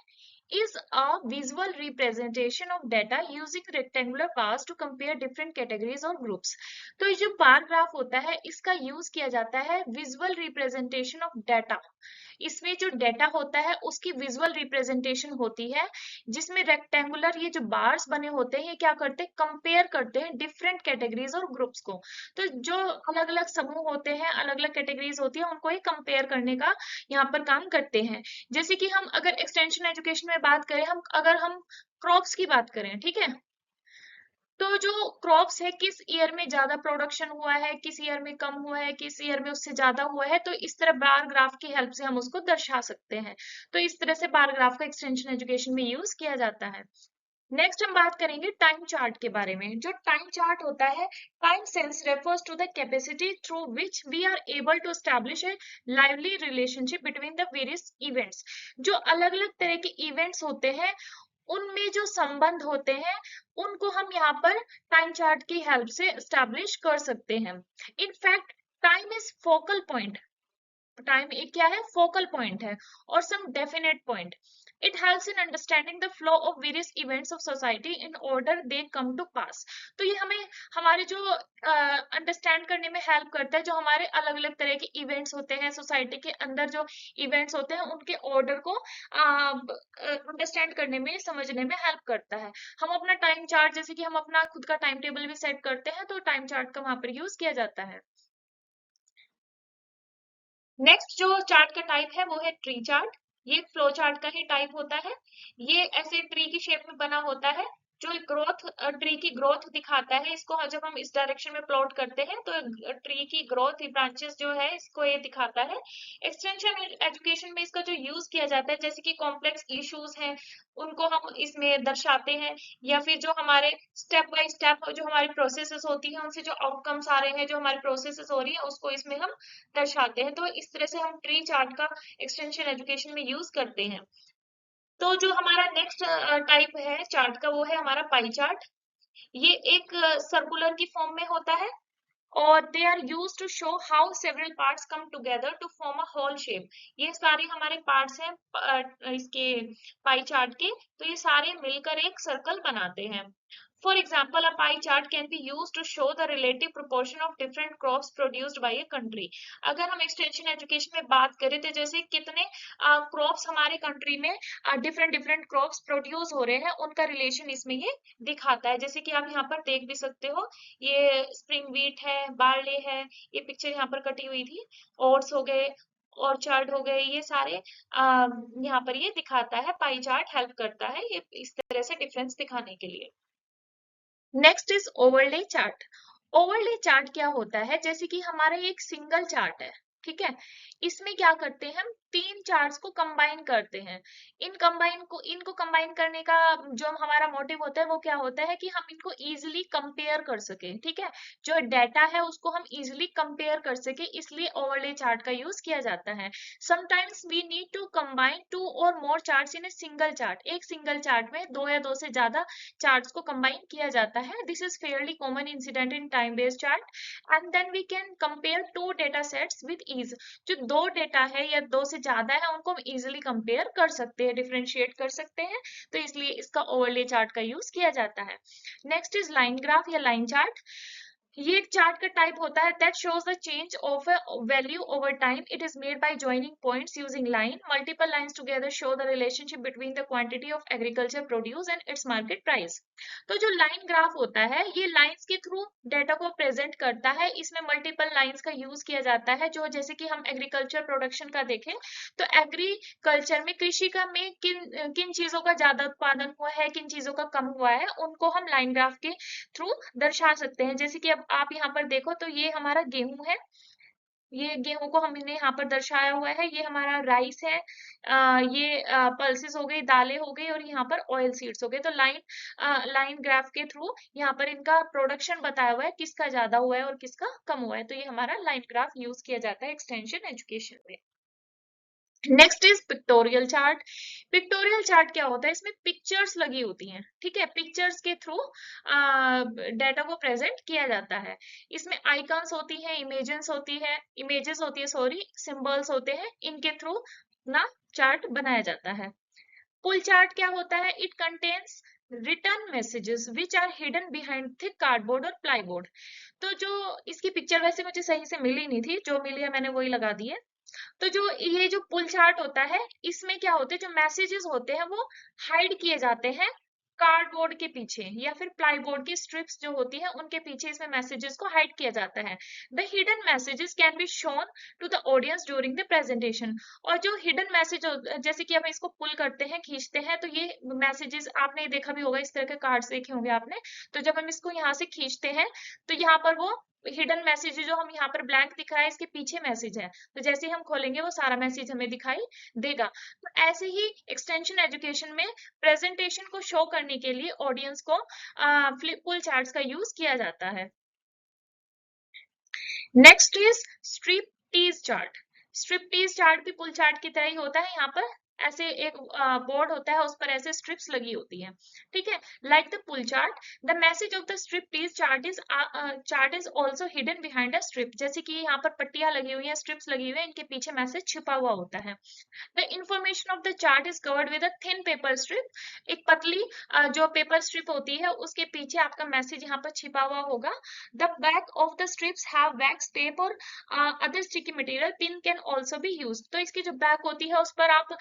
is a visual representation of data using rectangular bars to compare different categories or groups. तो ये जो बार ग्राफ होता है इसका यूज किया जाता है विजुअल रिप्रेजेंटेशन ऑफ डाटा। इसमें जो डाटा होता है उसकी विजुअल रिप्रेजेंटेशन होती है, जिसमें रेक्टेंगुलर ये जो बार्स बने होते हैं ये क्या करते हैं, कंपेयर करते हैं डिफरेंट कैटेगरीज और ग्रुप्स को। तो जो अलग अलग समूह होते हैं, अलग अलग कैटेगरीज होती है, उनको ये कंपेयर करने का यहाँ पर काम करते हैं। जैसे कि हम अगर एक्सटेंशन एजुकेशन में बात करें, अगर हम क्रॉप्स की बात करें, ठीक है, तो जो क्रॉप्स है किस ईयर में ज्यादा प्रोडक्शन हुआ है, किस ईयर में कम हुआ है, किस ईयर में उससे ज्यादा हुआ है, तो इस तरह बार ग्राफ की हेल्प से हम उसको दर्शा सकते हैं। तो इस तरह से बार ग्राफ का एक्सटेंशन एजुकेशन में यूज किया जाता है। नेक्स्ट हम बात करेंगे टाइम चार्ट के बारे में। जो टाइम चार्ट होता है, time sense refers to the capacity through which we are able to establish a lively relationship between the various events. जो अलग अलग तरह के इवेंट्स होते हैं उनमें जो संबंध होते हैं उनको हम यहाँ पर टाइम चार्ट की हेल्प से एस्टैब्लिश कर सकते हैं। In fact time is focal point. Time एक क्या है, फोकल पॉइंट है और some definite point. It helps in understanding the flow of various events of society in order they come to pass. तो ये हमें हमारे जो अंडरस्टैंड करने में हेल्प करता है, जो हमारे अलग अलग तरह के इवेंट्स होते हैं सोसाइटी के अंदर, जो इवेंट्स होते हैं उनके ऑर्डर को अंडरस्टैंड करने में, समझने में हेल्प करता है। हम अपना टाइम चार्ट, जैसे कि हम अपना खुद का टाइम टेबल भी सेट करते हैं, तो टाइम चार्ट का वहां पर यूज किया जाता है। नेक्स्ट जो चार्ट का टाइप है वो है ट्री चार्ट। ये फ्लो चार्ट का ही टाइप होता है। ये ऐसे ट्री की शेप में बना होता है जो ग्रोथ, ट्री की ग्रोथ दिखाता है। इसको जब हम इस डायरेक्शन में प्लॉट करते हैं तो ट्री की ग्रोथ, ब्रांचेस जो है इसको ये दिखाता है। एक्सटेंशन एजुकेशन में इसका जो यूज किया जाता है, जैसे कि कॉम्प्लेक्स इश्यूज हैं उनको हम इसमें दर्शाते हैं, या फिर जो हमारे स्टेप बाय स्टेप जो हमारी प्रोसेसेस होती है उनसे जो आउटकम्स आ रहे हैं, जो हमारी प्रोसेसेस हो रही है उसको इसमें हम दर्शाते हैं। तो इस तरह से हम ट्री चार्ट का एक्सटेंशन एजुकेशन में यूज करते हैं। तो जो हमारा नेक्स्ट टाइप है चार्ट का वो है हमारा पाई चार्ट। ये एक सर्कुलर की फॉर्म में होता है और they are used to show how several parts come together to form a whole shape। ये सारे हमारे पार्ट्स हैं इसके पाई चार्ट के, तो ये सारे मिलकर एक सर्कल बनाते हैं। For example, a pie chart can be used to show the relative proportion of different crops produced by a country। अगर हम एक्सटेंशन एजुकेशन में बात करें तो जैसे कितने क्रॉप्स हमारे कंट्री में डिफरेंट डिफरेंट क्रॉप्स प्रोड्यूस हो रहे हैं उनका रिलेशन इसमें ये दिखाता है। जैसे कि आप यहाँ पर देख भी सकते हो, ये स्प्रिंग व्हीट है, बार्ले है, ये पिक्चर यहाँ पर कटी हुई थी, ओट्स हो गए, ऑर्चर्ड हो गए, ये सारे यहाँ पर ये दिखाता है। पाई चार्ट हेल्प करता है ये इस तरह से डिफरेंस दिखाने के लिए। Next is overlay chart. Overlay chart क्या होता है, जैसे कि हमारा एक सिंगल चार्ट है, ठीक है, इसमें क्या करते हैं हम तीन चार्ट्स को कंबाइन करते हैं। इनको कंबाइन करने का जो हमारा मोटिव होता है वो क्या होता है कि हम इनको इजीली कंपेयर कर सके, ठीक है, जो डाटा है उसको हम इजीली कंपेयर कर सके, इसलिए ओवरले चार्ट का यूज किया जाता है। Sometimes we need to combine two or more charts in a single chart. एक सिंगल चार्ट में दो या दो से ज्यादा चार्ट्स को कंबाइन किया जाता है। This is fairly common incident in time based chart and then we can compare two data sets with ease. जो दो डेटा है या दो से ज्यादा है उनको हम इजीली कंपेयर कर सकते हैं, डिफरेंशिएट कर सकते हैं, तो इसलिए इसका ओवरले चार्ट का यूज किया जाता है। नेक्स्ट इज लाइन ग्राफ या लाइन चार्ट। ये एक चार्ट का टाइप होता है that shows the change of a value over time. It is made by joining points using line. Multiple lines together show the relationship between the quantity of agriculture produce and its market price. तो जो line graph होता है ये lines के through data को present करता है। इसमें मल्टीपल लाइंस का यूज किया जाता है। जो जैसे कि हम एग्रीकल्चर प्रोडक्शन का देखें तो एग्रीकल्चर में, कृषि का में किन किन चीजों का ज्यादा उत्पादन हुआ है, किन चीजों का कम हुआ है, उनको हम लाइन ग्राफ के थ्रू दर्शा सकते हैं। जैसे कि अब आप यहाँ पर देखो तो ये हमारा गेहूं है, ये गेहूं को हमने यहाँ पर दर्शाया हुआ है। ये हमारा राइस है, ये पल्सेस हो गई, दालें हो गई, और यहाँ पर ऑयल सीड्स हो गए। तो लाइन ग्राफ के थ्रू यहाँ पर इनका प्रोडक्शन बताया हुआ है, किसका ज्यादा हुआ है और किसका कम हुआ है। तो ये हमारा लाइन ग्राफ यूज किया जाता है एक्सटेंशन एजुकेशन में। Next is pictorial chart. Pictorial chart क्या होता है, इसमें पिक्चर्स लगी होती हैं, ठीक है, पिक्चर्स के थ्रू डाटा को प्रेजेंट किया जाता है। इसमें आइकन्स होती हैं, इमेजेस होती है, सॉरी, सिंबल्स होते हैं, इनके थ्रू ना चार्ट बनाया जाता है। पुल चार्ट क्या होता है? It contains written messages which are hidden behind thick cardboard और प्लाईबोर्ड। तो जो इसकी पिक्चर वैसे मुझे सही से मिली नहीं थी, जो मिली है मैंने वही लगा दी है। तो जो ये जो पुल चार्ट होता है, इसमें क्या होते हैं, जो मैसेजेस होते हैं वो हाइड किए जाते हैं कार्डबोर्ड के पीछे या फिर प्लाईबोर्ड की स्ट्रिप्स जो होती है उनके पीछे इसमें मैसेजेस को हाइड किया जाता है। The hidden messages can be shown to the audience during the presentation. और जो हिडन मैसेज, जैसे कि हम इसको पुल करते हैं, खींचते हैं, तो ये मैसेजेस आपने देखा भी होगा, इस तरह के कार्ड्स देखे होंगे आपने। तो जब हम इसको यहाँ से खींचते हैं तो यहाँ पर वो हिडन मैसेज जो हम यहाँ पर ब्लैंक दिख रहा है, इसके पीछे मैसेज है, तो जैसे ही हम खोलेंगे वो सारा मैसेज हमें दिखाई देगा। तो ऐसे ही एक्सटेंशन एजुकेशन में प्रेजेंटेशन को शो करने के लिए ऑडियंस को पुल चार्ट्स का यूज किया जाता है। Next is strip tease chart. Strip tease chart भी पुल चार्ट की तरह ही होता है। यहाँ पर ऐसे एक बोर्ड होता है, उस पर ऐसे स्ट्रिप्स लगी होती हैं, ठीक है, like the pull chart. The message of the strip tease chart is also hidden behind a strip. जैसे कि यहाँ पर पट्टियां लगी हुई हैं, स्ट्रिप्स लगी हुई है, इनके पीछे मैसेज छिपा हुआ होता है। The information of the chart is covered with a thin paper strip। एक पतली जो पेपर स्ट्रिप होती है उसके पीछे आपका मैसेज यहाँ पर छिपा हुआ होगा। The back of the strips have wax tape और other sticky material। Pin can also be used। तो इसकी जो बैक होती है उस पर आप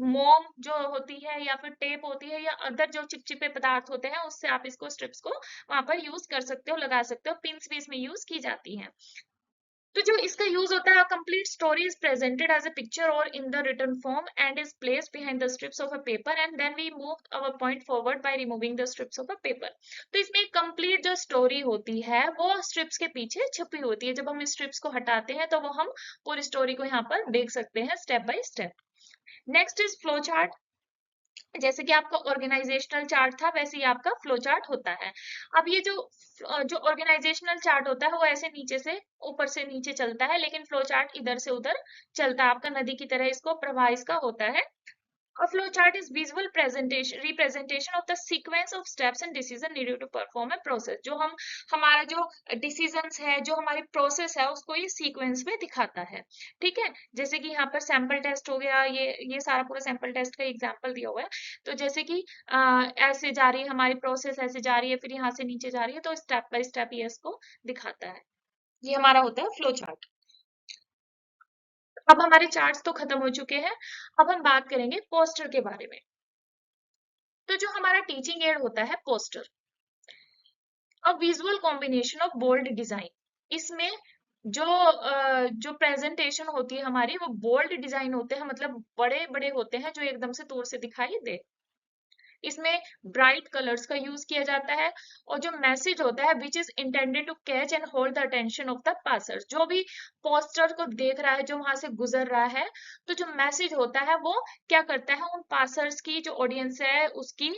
मोम जो होती है या फिर टेप होती है या अदर जो चिपचिपे पदार्थ होते हैं उससे आप इसको स्ट्रिप्स को वहां पर यूज कर सकते हो, लगा सकते हो। पिंस भी इसमें यूज की जाती हैं। तो जो इसका यूज होता है, complete story is presented as a picture और in the written form and is placed behind the strips of a paper and then we move our point forward by removing the strips of a paper. तो इसमें एक complete जो story होती है वो strips के पीछे छुपी होती है। जब हम स्ट्रिप्स को हटाते हैं तो वो हम पूरी स्टोरी को यहाँ पर देख सकते हैं step by step. Next is flow chart. जैसे कि आपका ऑर्गेनाइजेशनल चार्ट था वैसे ही आपका फ्लो चार्ट होता है। अब ये जो ऑर्गेनाइजेशनल चार्ट होता है वो ऐसे नीचे से ऊपर से नीचे चलता है, लेकिन फ्लो चार्ट इधर से उधर चलता है, आपका नदी की तरह इसको प्रवाह इसका होता है। A flow chart is visual presentation representation of the sequence of steps and decision needed to perform a process। जो हम हमारा जो decisions है, जो हमारी process है, उसको ये sequence में दिखाता है, ठीक है। जैसे कि यहाँ पर सैंपल टेस्ट हो गया, ये सारा पूरा सैंपल टेस्ट का एग्जांपल दिया हुआ है। तो जैसे कि ऐसे जा रही है हमारी प्रोसेस, ऐसे जा रही है, फिर यहाँ से नीचे जा रही है, तो स्टेप बाय स्टेप ये इसको दिखाता है। ये हमारा होता है फ्लो चार्ट। अब हमारे चार्ट्स तो खत्म हो चुके हैं, अब हम बात करेंगे पोस्टर के बारे में। तो जो हमारा टीचिंग एड होता है poster, a visual combination of bold design. इसमें जो प्रेजेंटेशन होती है हमारी वो बोल्ड डिजाइन होते हैं, मतलब बड़े बड़े होते हैं जो एकदम से दूर से दिखाई दे। इसमें ब्राइट कलर्स का यूज किया जाता है और जो मैसेज होता है which is intended to catch and hold the attention of the passers. जो भी पोस्टर को देख रहा है, जो वहां से गुजर रहा है, तो जो मैसेज होता है वो क्या करता है, उन पासर्स की जो ऑडियंस है उसकी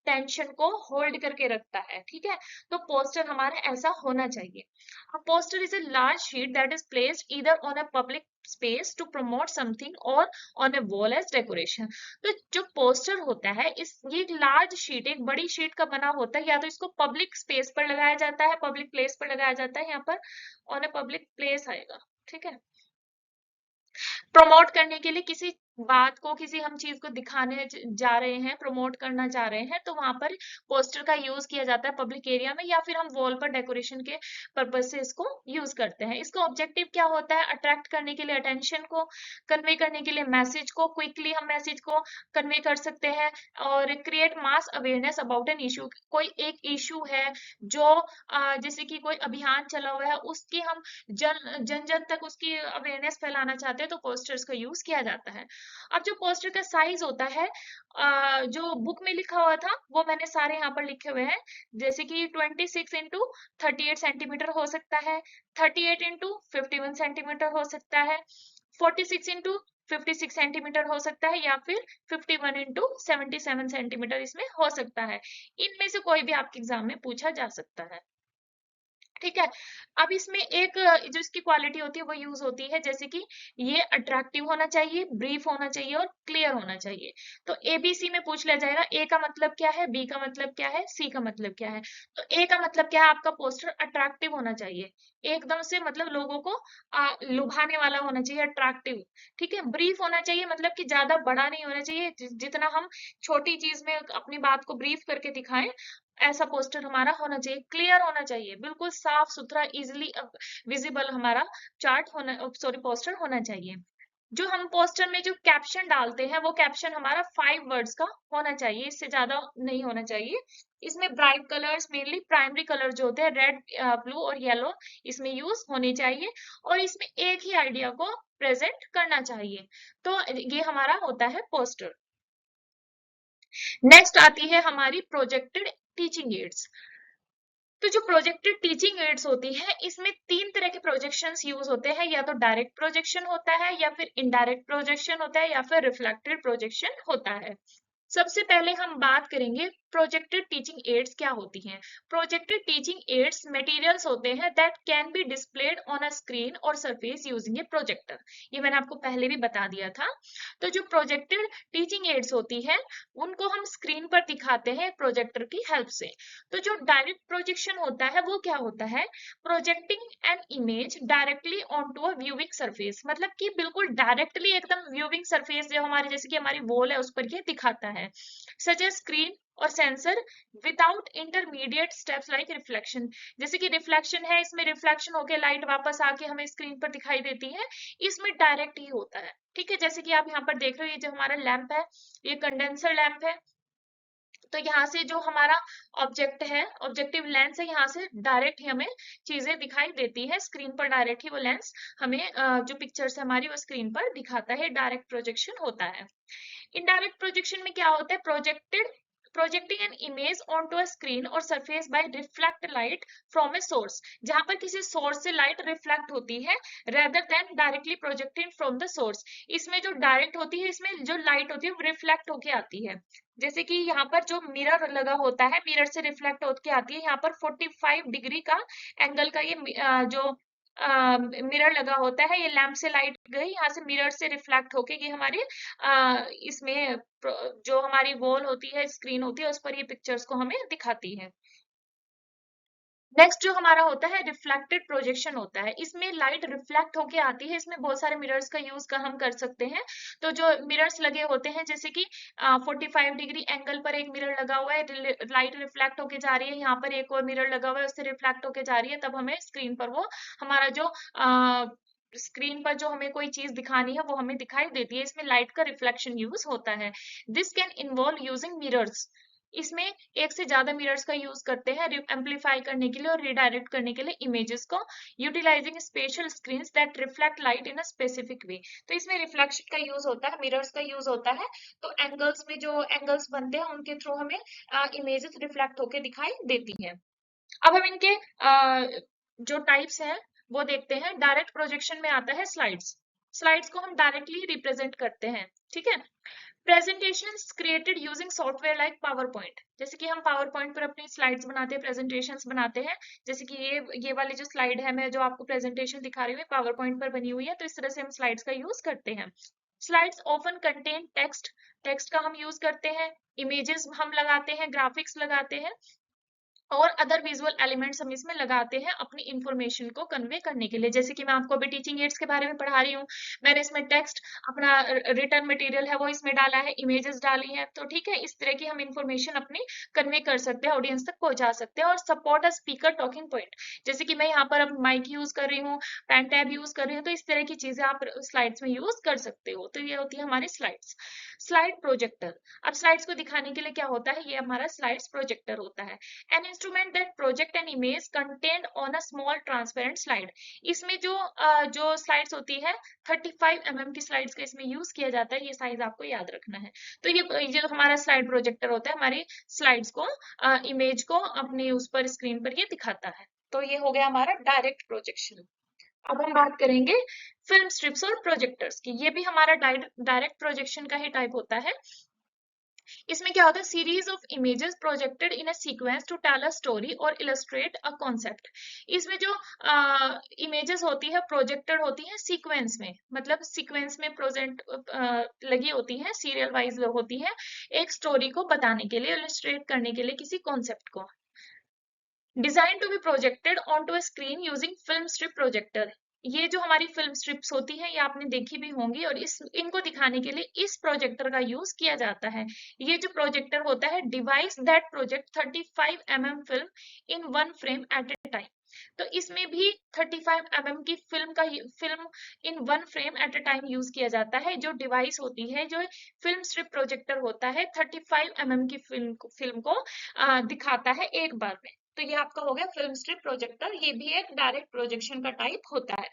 टेंशन को होल्ड करके रखता है, ठीक है। तो पोस्टर हमारा ऐसा होना चाहिए। A poster is a large sheet that is placed either on a public space to promote something or on a wall as decoration। तो जो पोस्टर होता है ये एक लार्ज शीट, एक बड़ी शीट का बना होता है, या तो इसको पब्लिक स्पेस पर लगाया जाता है, पब्लिक प्लेस पर लगाया जाता है, यहाँ पर ऑन ए पब्लिक प्लेस आएगा, ठीक है। प्रमोट करने के लिए किसी बात को, किसी हम चीज को दिखाने जा रहे हैं, प्रमोट करना चाह रहे हैं, तो वहां पर पोस्टर का यूज किया जाता है पब्लिक एरिया में, या फिर हम वॉल पर डेकोरेशन के पर्पज से इसको यूज करते हैं। इसका ऑब्जेक्टिव क्या होता है, अट्रैक्ट करने के लिए अटेंशन को, कन्वे करने के लिए मैसेज को, क्विकली हम मैसेज को कन्वे कर सकते हैं, और create mass awareness about an issue. कोई एक इशू है जो जैसे कि कोई अभियान चला हुआ है, उसकी हम जन जन जन तक उसकी अवेयरनेस फैलाना चाहते हैं, तो पोस्टर्स का यूज किया जाता है। अब जो पोस्टर का साइज होता है, जो बुक में लिखा हुआ था वो मैंने सारे यहाँ पर लिखे हुए हैं। जैसे कि 26x38 सेंटीमीटर हो सकता है, 38x51 सेंटीमीटर हो सकता है, 46x56 सेंटीमीटर हो सकता है, या फिर 51x77 सेंटीमीटर इसमें हो सकता है। इनमें से कोई भी आपके एग्जाम में पूछा जा सकता है, ठीक है। अब इसमें एक जो इसकी क्वालिटी होती है वो यूज होती है, जैसे कि ये अट्रैक्टिव होना चाहिए, ब्रीफ होना चाहिए और क्लियर होना चाहिए। तो एबीसी में पूछ लिया जाएगा, ए का मतलब क्या है, बी का मतलब क्या है, सी का मतलब क्या है। तो ए का मतलब क्या है, आपका पोस्टर अट्रैक्टिव होना चाहिए। एकदम से मतलब लोगों को लुभाने वाला होना चाहिए, अट्रैक्टिव। ठीक है, ब्रीफ होना चाहिए, मतलब कि ज्यादा बड़ा नहीं होना चाहिए, जितना हम छोटी चीज में अपनी बात को ब्रीफ करके दिखाएं, ऐसा पोस्टर हमारा होना चाहिए। क्लियर होना चाहिए, बिल्कुल साफ सुथरा, इजिली विजिबल हमारा चार्ट होना, सॉरी, पोस्टर होना चाहिए। जो हम पोस्टर में जो कैप्शन डालते हैं वो कैप्शन हमारा 5 वर्ड्स का होना चाहिए, इससे ज्यादा नहीं होना चाहिए। इसमें bright colours, mainly primary colour जो होते हैं रेड, ब्लू और येलो, इसमें यूज होने चाहिए, और इसमें एक ही आइडिया को प्रेजेंट करना चाहिए। तो ये हमारा होता है पोस्टर। नेक्स्ट आती है हमारी प्रोजेक्टेड टीचिंग एड्स। तो जो प्रोजेक्टेड टीचिंग एड्स होती है, इसमें 3 तरह के प्रोजेक्शंस यूज होते हैं, या तो डायरेक्ट प्रोजेक्शन होता है, या फिर इनडायरेक्ट प्रोजेक्शन होता है, या फिर रिफ्लेक्टेड प्रोजेक्शन होता है। सबसे पहले हम बात करेंगे प्रोजेक्टेड टीचिंग एड्स क्या होती हैं। प्रोजेक्टेड टीचिंग एड्स मटेरियल्स होते हैं that can be displayed on a screen और सरफेस यूजिंग ए प्रोजेक्टर। ये मैंने आपको पहले भी बता दिया था। तो जो प्रोजेक्टेड टीचिंग एड्स होती है, उनको हम स्क्रीन पर दिखाते हैं प्रोजेक्टर की हेल्प से। तो जो डायरेक्ट प्रोजेक्शन होता है वो क्या होता है, projecting an image directly on to a viewing surface, मतलब कि बिल्कुल डायरेक्टली एकदम व्यूइंग सरफेस जो हमारी, जैसे कि हमारी वॉल है, उस पर ये दिखाता है, सच एज स्क्रीन और sensor, without intermediate steps like reflection. जैसे कि रिफ्लेक्शन है, इसमें रिफ्लेक्शन होके लाइट वापस आके हमें स्क्रीन पर दिखाई देती है, इसमें डायरेक्ट ही होता है। ठीक है, जैसे कि आप यहाँ पर देख रहे हो, ये जो हमारा लैंप है, ये कंडेंसर लैंप है। तो यहाँ से जो हमारा ऑब्जेक्ट है, ऑब्जेक्टिव लेंस है, यहाँ से डायरेक्ट ही हमें चीजें दिखाई देती है स्क्रीन पर, डायरेक्ट ही वो लेंस हमें जो पिक्चर्स है हमारी वो स्क्रीन पर दिखाता है, डायरेक्ट प्रोजेक्शन होता है। इनडायरेक्ट प्रोजेक्शन में क्या होता है, projecting an image onto a screen or surface by reflect light from a source, जहां पर किसी सोर्स से लाइट रिफ्लेक्ट होती है, rather than directly projecting from the source। इसमें जो डायरेक्ट होती है, इसमें जो लाइट होती है वो रिफ्लेक्ट होके आती है। जैसे कि यहाँ पर जो मिरर लगा होता है, मिरर से रिफ्लेक्ट होके आती है, यहाँ पर 45 डिग्री का एंगल का ये जो मिरर लगा होता है, ये लैंप से लाइट गई, यहाँ से मिरर से रिफ्लेक्ट होके ये हमारे इसमें जो हमारी वॉल होती है, स्क्रीन होती है, उस पर ये पिक्चर्स को हमें दिखाती है। नेक्स्ट जो हमारा होता है रिफ्लेक्टेड प्रोजेक्शन होता है, इसमें लाइट रिफ्लेक्ट होके आती है, इसमें बहुत सारे मिरर्स का यूज का हम कर सकते हैं। तो जो मिरर्स लगे होते हैं, जैसे कि 45 डिग्री एंगल पर एक मिरर लगा हुआ है, लाइट रिफ्लेक्ट होके जा रही है, यहाँ पर एक और मिरर लगा हुआ है, उससे रिफ्लेक्ट होके जा रही है, तब हमें स्क्रीन पर वो हमारा जो स्क्रीन पर जो हमें कोई चीज दिखानी है वो हमें दिखाई देती है, इसमें लाइट का रिफ्लेक्शन यूज होता है। This can involve using mirrors, इसमें एक से ज्यादा मिरर्स का यूज करते हैं एम्पलीफाई करने के लिए और रिडायरेक्ट करने के लिए इमेजेस को, utilizing special screens that reflect light in a specific way. तो इसमें रिफ्लेक्शन का यूज होता है, मिरर्स का यूज होता है। तो एंगल्स में जो एंगल्स बनते हैं उनके थ्रू हमें इमेजेस रिफ्लेक्ट होके दिखाई देती है। अब हम इनके जो टाइप्स हैं वो देखते हैं। डायरेक्ट प्रोजेक्शन में आता है स्लाइड्स। स्लाइड्स को हम डायरेक्टली रिप्रेजेंट करते हैं। ठीक है, presentations created using software like power point, जैसे कि हम पावर पॉइंट पर अपनी स्लाइड्स बनाते हैं, प्रेजेंटेशंस बनाते हैं। जैसे कि ये वाली जो स्लाइड है, मैं जो आपको प्रेजेंटेशन दिखा रही हूँ, पावर पॉइंट पर बनी हुई है, तो इस तरह से हम स्लाइड्स का यूज करते हैं। Slides often contain text, text का हम यूज करते हैं, इमेजेस हम लगाते हैं, ग्राफिक्स लगाते हैं, और अदर विजुअल एलिमेंट्स हम इसमें लगाते हैं अपनी इंफॉर्मेशन को कन्वे करने के लिए। जैसे कि मैं आपको अभी टीचिंग एड्स के बारे में पढ़ा रही हूँ, मैंने इसमें टेक्स्ट, अपना रिटर्न मटेरियल है वो इसमें डाला है, इमेजेस डाली हैं, तो ठीक है, इस तरह की हम इंफॉर्मेशन अपनी कन्वे कर सकते हैं, ऑडियंस तक पहुंचा सकते हैं। और support a speaker talking point, जैसे कि मैं यहाँ पर अब माइक यूज कर रही हूँ, पेन टैब यूज कर रही हूँ, तो इस तरह की चीजें आप स्लाइड्स में यूज कर सकते हो। तो ये होती है हमारी स्लाइड्स। स्लाइड प्रोजेक्टर, अब स्लाइड्स को दिखाने के लिए क्या होता है, ये हमारा स्लाइड्स प्रोजेक्टर होता है। An instrument that project an image contained on a small transparent slide, इसमें जो स्लाइड्स होती है 35 mm की स्लाइड्स का इसमें यूज किया जाता है, ये साइज आपको याद रखना है। तो ये जो हमारा स्लाइड प्रोजेक्टर होता है, हमारी स्लाइड्स को, इमेज को अपने उस पर स्क्रीन पर ये दिखाता है। तो ये हो गया हमारा डायरेक्ट प्रोजेक्शन। अब हम बात करेंगे फिल्म स्ट्रिप्स और प्रोजेक्टर्स की, ये भी हमारा डायरेक्ट प्रोजेक्शन का ही टाइप होता है। इसमें क्या होता है, series of images projected in a sequence to tell a story और इलस्ट्रेट अ कॉन्सेप्ट। इसमें जो इमेजेस होती है प्रोजेक्टेड होती है सीक्वेंस में, मतलब सीक्वेंस में प्रोजेक्ट लगी होती है, सीरियल वाइज होती है, एक स्टोरी को बताने के लिए, इलस्ट्रेट करने के लिए किसी कॉन्सेप्ट को। Design to be projected on to a screen using film strip projector. ये जो हमारी फिल्म स्ट्रिप्स होती है ये आपने देखी भी होंगी, और इनको दिखाने के लिए इस प्रोजेक्टर का यूज किया जाता है। ये जो प्रोजेक्टर होता है, device that project 35 mm film in one frame eight A time. तो इसमें भी 35 mm की film in one frame eight A time use किया जाता है। जो डिवाइस होती है, जो फिल्म स्ट्रिप प्रोजेक्टर होता है, 35 mm की फिल्म को दिखाता है एक बार में। तो ये आपका हो गया फिल्म स्ट्रिप प्रोजेक्टर, ये भी एक डायरेक्ट प्रोजेक्शन का टाइप होता है।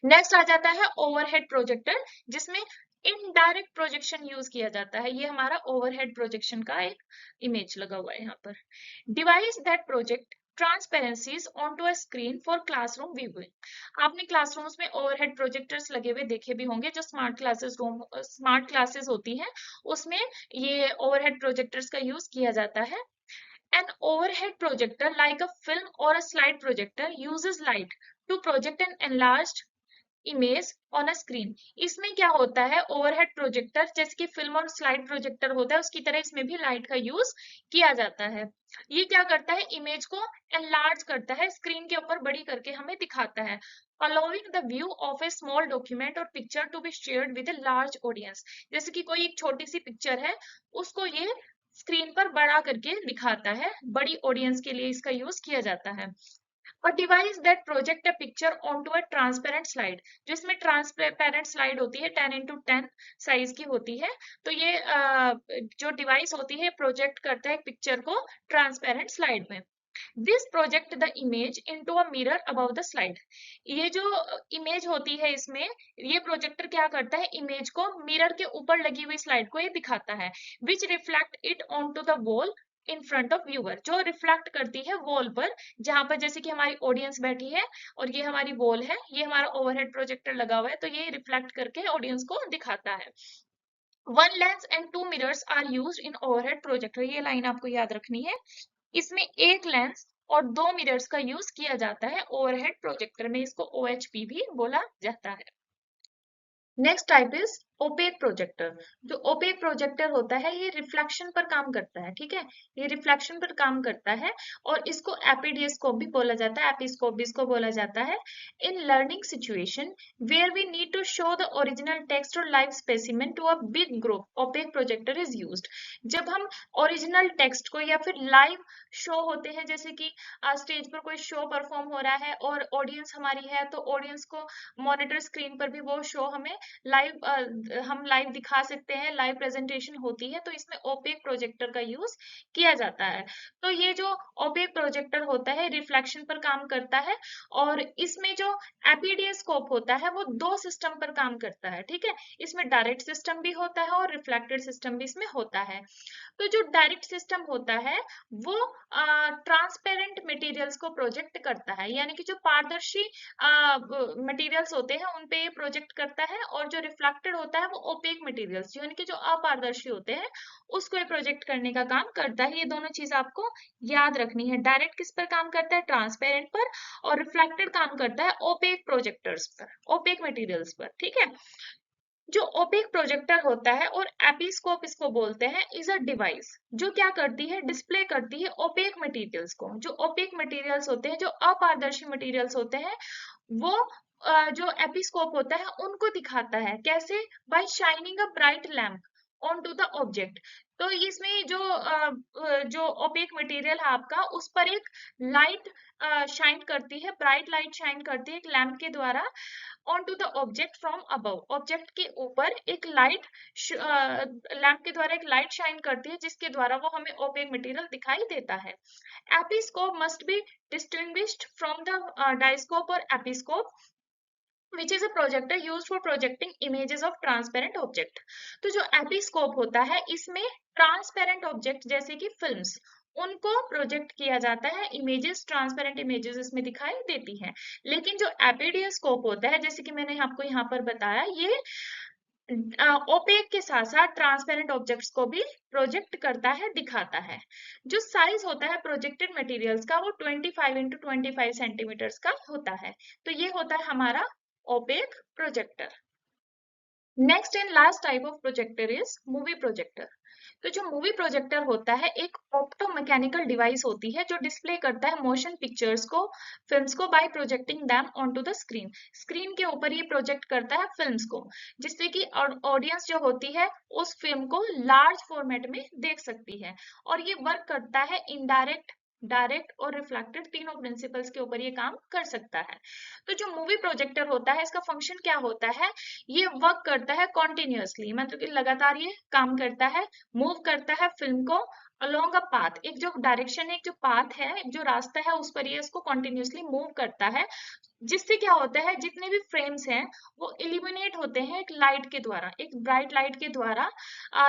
नेक्स्ट आ जाता है ओवरहेड प्रोजेक्टर, जिसमें इनडायरेक्ट प्रोजेक्शन यूज किया जाता है। ये हमारा ओवरहेड प्रोजेक्शन का एक इमेज लगा हुआ है यहाँ पर। Device that project transparencies onto a screen for classroom viewing. आपने क्लासरूम्स में ओवरहेड प्रोजेक्टर्स लगे हुए देखे भी होंगे, जो स्मार्ट क्लासेस होती हैं उसमें ये ओवरहेड प्रोजेक्टर्स का यूज किया जाता है। An overhead projector, like a film or a slide projector, uses light to project an enlarged image on a screen. इसमें क्या होता है, ओवरहेड प्रोजेक्टर जैसे कि फिल्म और स्लाइड प्रोजेक्टर होता है उसकी तरह इसमें भी लाइट का यूज किया जाता है। ये क्या करता है, इमेज को एनलार्ज करता है, स्क्रीन के ऊपर बड़ी करके हमें दिखाता है, allowing the view of a small document or picture to be shared with a large audience। जैसे कि कोई एक छोटी सी पिक्चर है, उसको ये स्क्रीन पर बड़ा करके दिखाता है, बड़ी ऑडियंस के लिए इसका यूज किया जाता है। और device that project a picture onto a transparent slide, जिसमें ट्रांसपेरेंट स्लाइड होती है 10x10 साइज की होती है। तो ये जो डिवाइस होती है प्रोजेक्ट करता है पिक्चर को ट्रांसपेरेंट स्लाइड में। This project the image into a mirror above the slide. ये जो इमेज होती है इसमें, ये प्रोजेक्टर क्या करता है, इमेज को मिरर के ऊपर लगी हुई स्लाइड को ये दिखाता है, which reflect it on to the wall in front of viewer, जो रिफ्लेक्ट करती है वॉल पर, जहां पर जैसे कि हमारी ऑडियंस बैठी है और ये हमारी वॉल है, ये हमारा ओवरहेड प्रोजेक्टर लगा हुआ है, तो ये रिफ्लेक्ट करके ऑडियंस को दिखाता है। One lens and two mirrors are used in overhead projector. ये लाइन आपको याद रखनी है। इसमें एक लेंस और दो मिरर्स का यूज किया जाता है ओवरहेड प्रोजेक्टर में, इसको OHP भी बोला जाता है। Next type is opaque projector. जो ओपेक प्रोजेक्टर होता है ये रिफ्लेक्शन पर काम करता है, ठीक है, ये रिफ्लेक्शन पर काम करता है, और इसको एपीडियस्कोप भी बोला जाता है, एपिस्कोप भी इसको बोला जाता है। In learning situation where we need to show the original text और live specimen to a big group, opaque projector is used. जब हम ओरिजिनल टेक्स्ट को या फिर लाइव शो होते हैं, जैसे कि स्टेज पर कोई शो परफॉर्म हो रहा है और ऑडियंस हमारी है, तो ऑडियंस को मॉनिटर स्क्रीन पर भी वो शो हमें हम लाइव दिखा सकते हैं, लाइव प्रेजेंटेशन होती है, तो इसमें ओपेक प्रोजेक्टर का यूज किया जाता है। तो ये जो ओपेक प्रोजेक्टर होता है रिफ्लेक्शन पर काम करता है, और इसमें जो एपीडियस्कोप होता है वो दो सिस्टम पर काम करता है, ठीक है, इसमें डायरेक्ट सिस्टम भी होता है और रिफ्लेक्टेड सिस्टम भी इसमें होता है। तो जो डायरेक्ट सिस्टम होता है वो ट्रांसपेरेंट मटेरियल्स को प्रोजेक्ट करता है, यानी कि जो पारदर्शी मटेरियल्स होते हैं उन पे ये प्रोजेक्ट करता है, और जो रिफ्लेक्टेड होता है वो ओपेक मटेरियल्स यानी कि जो अपारदर्शी होते हैं उसको ये प्रोजेक्ट करने का काम करता है। ये दोनों चीज आपको याद रखनी है, डायरेक्ट किस पर काम करता है, ट्रांसपेरेंट पर, और रिफ्लेक्टेड काम करता है ओपेक प्रोजेक्टर्स पर, ओपेक मटेरियल्स पर, ठीक है। जो ओपेक प्रोजेक्टर होता है और एपिस्कोप इसको बोलते हैं, इज अ डिवाइस जो क्या करती है, डिस्प्ले करती है ओपेक मटेरियल्स को। जो ओपेक मटेरियल्स होते हैं, जो अपारदर्शी मटेरियल्स होते हैं, वो जो एपिस्कोप होता है उनको दिखाता है, कैसे, by shining a bright lamp on to the object. तो इसमें जो ओपेक मटेरियल है आपका, उस पर एक लाइट शाइन करती है, ब्राइट लाइट शाइन करती है एक लैम्प के द्वारा on to the object from above. Object के ऊपर एक लाइट लैम्प के द्वारा एक लाइट शाइन करती है, जिसके द्वारा वो हमें ओपेक मटेरियल दिखाई देता है। Episcope must be distinguished from the diascope और episcope which is a projector used for projecting images of transparent object। तो जो एपिस्कोप होता है इसमें ट्रांसपेरेंट ऑब्जेक्ट जैसे कि फिल्म्स, उनको प्रोजेक्ट किया जाता है, इमेजेस, ट्रांसपेरेंट इमेजेस इसमें दिखाई देती हैं। लेकिन जो एपिडियोस्कोप होता है, जैसे कि मैंने आपको यहाँ पर बताया, ये ओपेक के साथ साथ ट्रांसपेरेंट ऑब्जेक्ट्स को भी प्रोजेक्ट करता है, दिखाता है। जो साइज होता है प्रोजेक्टेड मटेरियल्स का वो 25x25 सेंटीमीटर्स का होता है। तो ये होता है हमारा opaque projector. Next and last type of projector is movie projector. तो जो मूवी प्रोजेक्टर होता है एक ऑप्टो मैकेनिकल डिवाइस होती है जो डिस्प्ले करता है मोशन पिक्चर्स को, फिल्म्स को by projecting them onto the screen. Screen के ऊपर ये प्रोजेक्ट करता है फिल्म्स को, जिससे कि ऑडियंस जो होती है उस फिल्म को लार्ज फॉर्मेट में देख सकती है। और ये वर्क करता है इनडायरेक्ट, डायरेक्ट और रिफ्लेक्टेड, तीनों प्रिंसिपल्स के ऊपर ये काम कर सकता है। तो जो मूवी प्रोजेक्टर होता है इसका फंक्शन क्या होता है, ये वर्क करता है कॉन्टिन्यूअसली, मतलब कि लगातार ये काम करता है, मूव करता है फिल्म को अलोंग अ पाथ, एक जो डायरेक्शन है, एक जो पाथ है, एक जो रास्ता है उस पर ये इसको कॉन्टिन्यूअसली मूव करता है। जिससे क्या होता है जितने भी फ्रेम्स हैं वो इल्यूमिनेट होते हैं एक लाइट के द्वारा, एक ब्राइट लाइट के द्वारा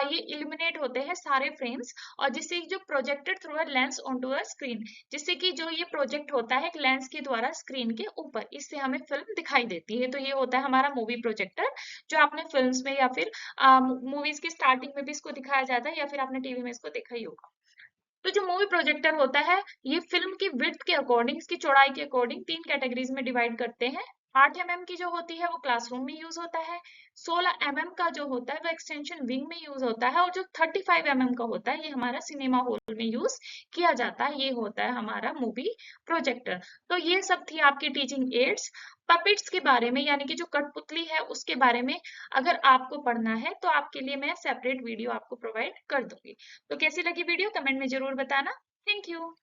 ये इल्यूमिनेट होते हैं सारे फ्रेम्स। और जिससे जो projected through a lens onto a screen, जिससे कि जो ये प्रोजेक्ट होता है एक लेंस के द्वारा स्क्रीन के ऊपर, इससे हमें फिल्म दिखाई देती है। तो ये होता है हमारा मूवी प्रोजेक्टर, जो आपने फिल्म्स में या फिर मूवीज की स्टार्टिंग में भी इसको दिखाया जाता है, या फिर आपने टीवी में इसको देखा ही होगा। तो जो मूवी प्रोजेक्टर होता है ये फिल्म की विड्थ के अकॉर्डिंग, इसकी चौड़ाई के अकॉर्डिंग तीन कैटेगरीज में डिवाइड करते हैं। 8 mm की जो होती है वो क्लासरूम में यूज होता है, 16 mm का जो होता है वो एक्सटेंशन विंग में यूज होता है, और जो 35 mm का होता है ये हमारा सिनेमा हॉल में यूज किया जाता है। ये होता है हमारा मूवी प्रोजेक्टर। तो ये सब थी आपकी टीचिंग एड्स। पपेट्स के बारे में यानी कि जो कठपुतली है उसके बारे में अगर आपको पढ़ना है तो आपके लिए मैं सेपरेट वीडियो आपको प्रोवाइड कर दूंगी। तो कैसी लगी वीडियो कमेंट में जरूर बताना। Thank you.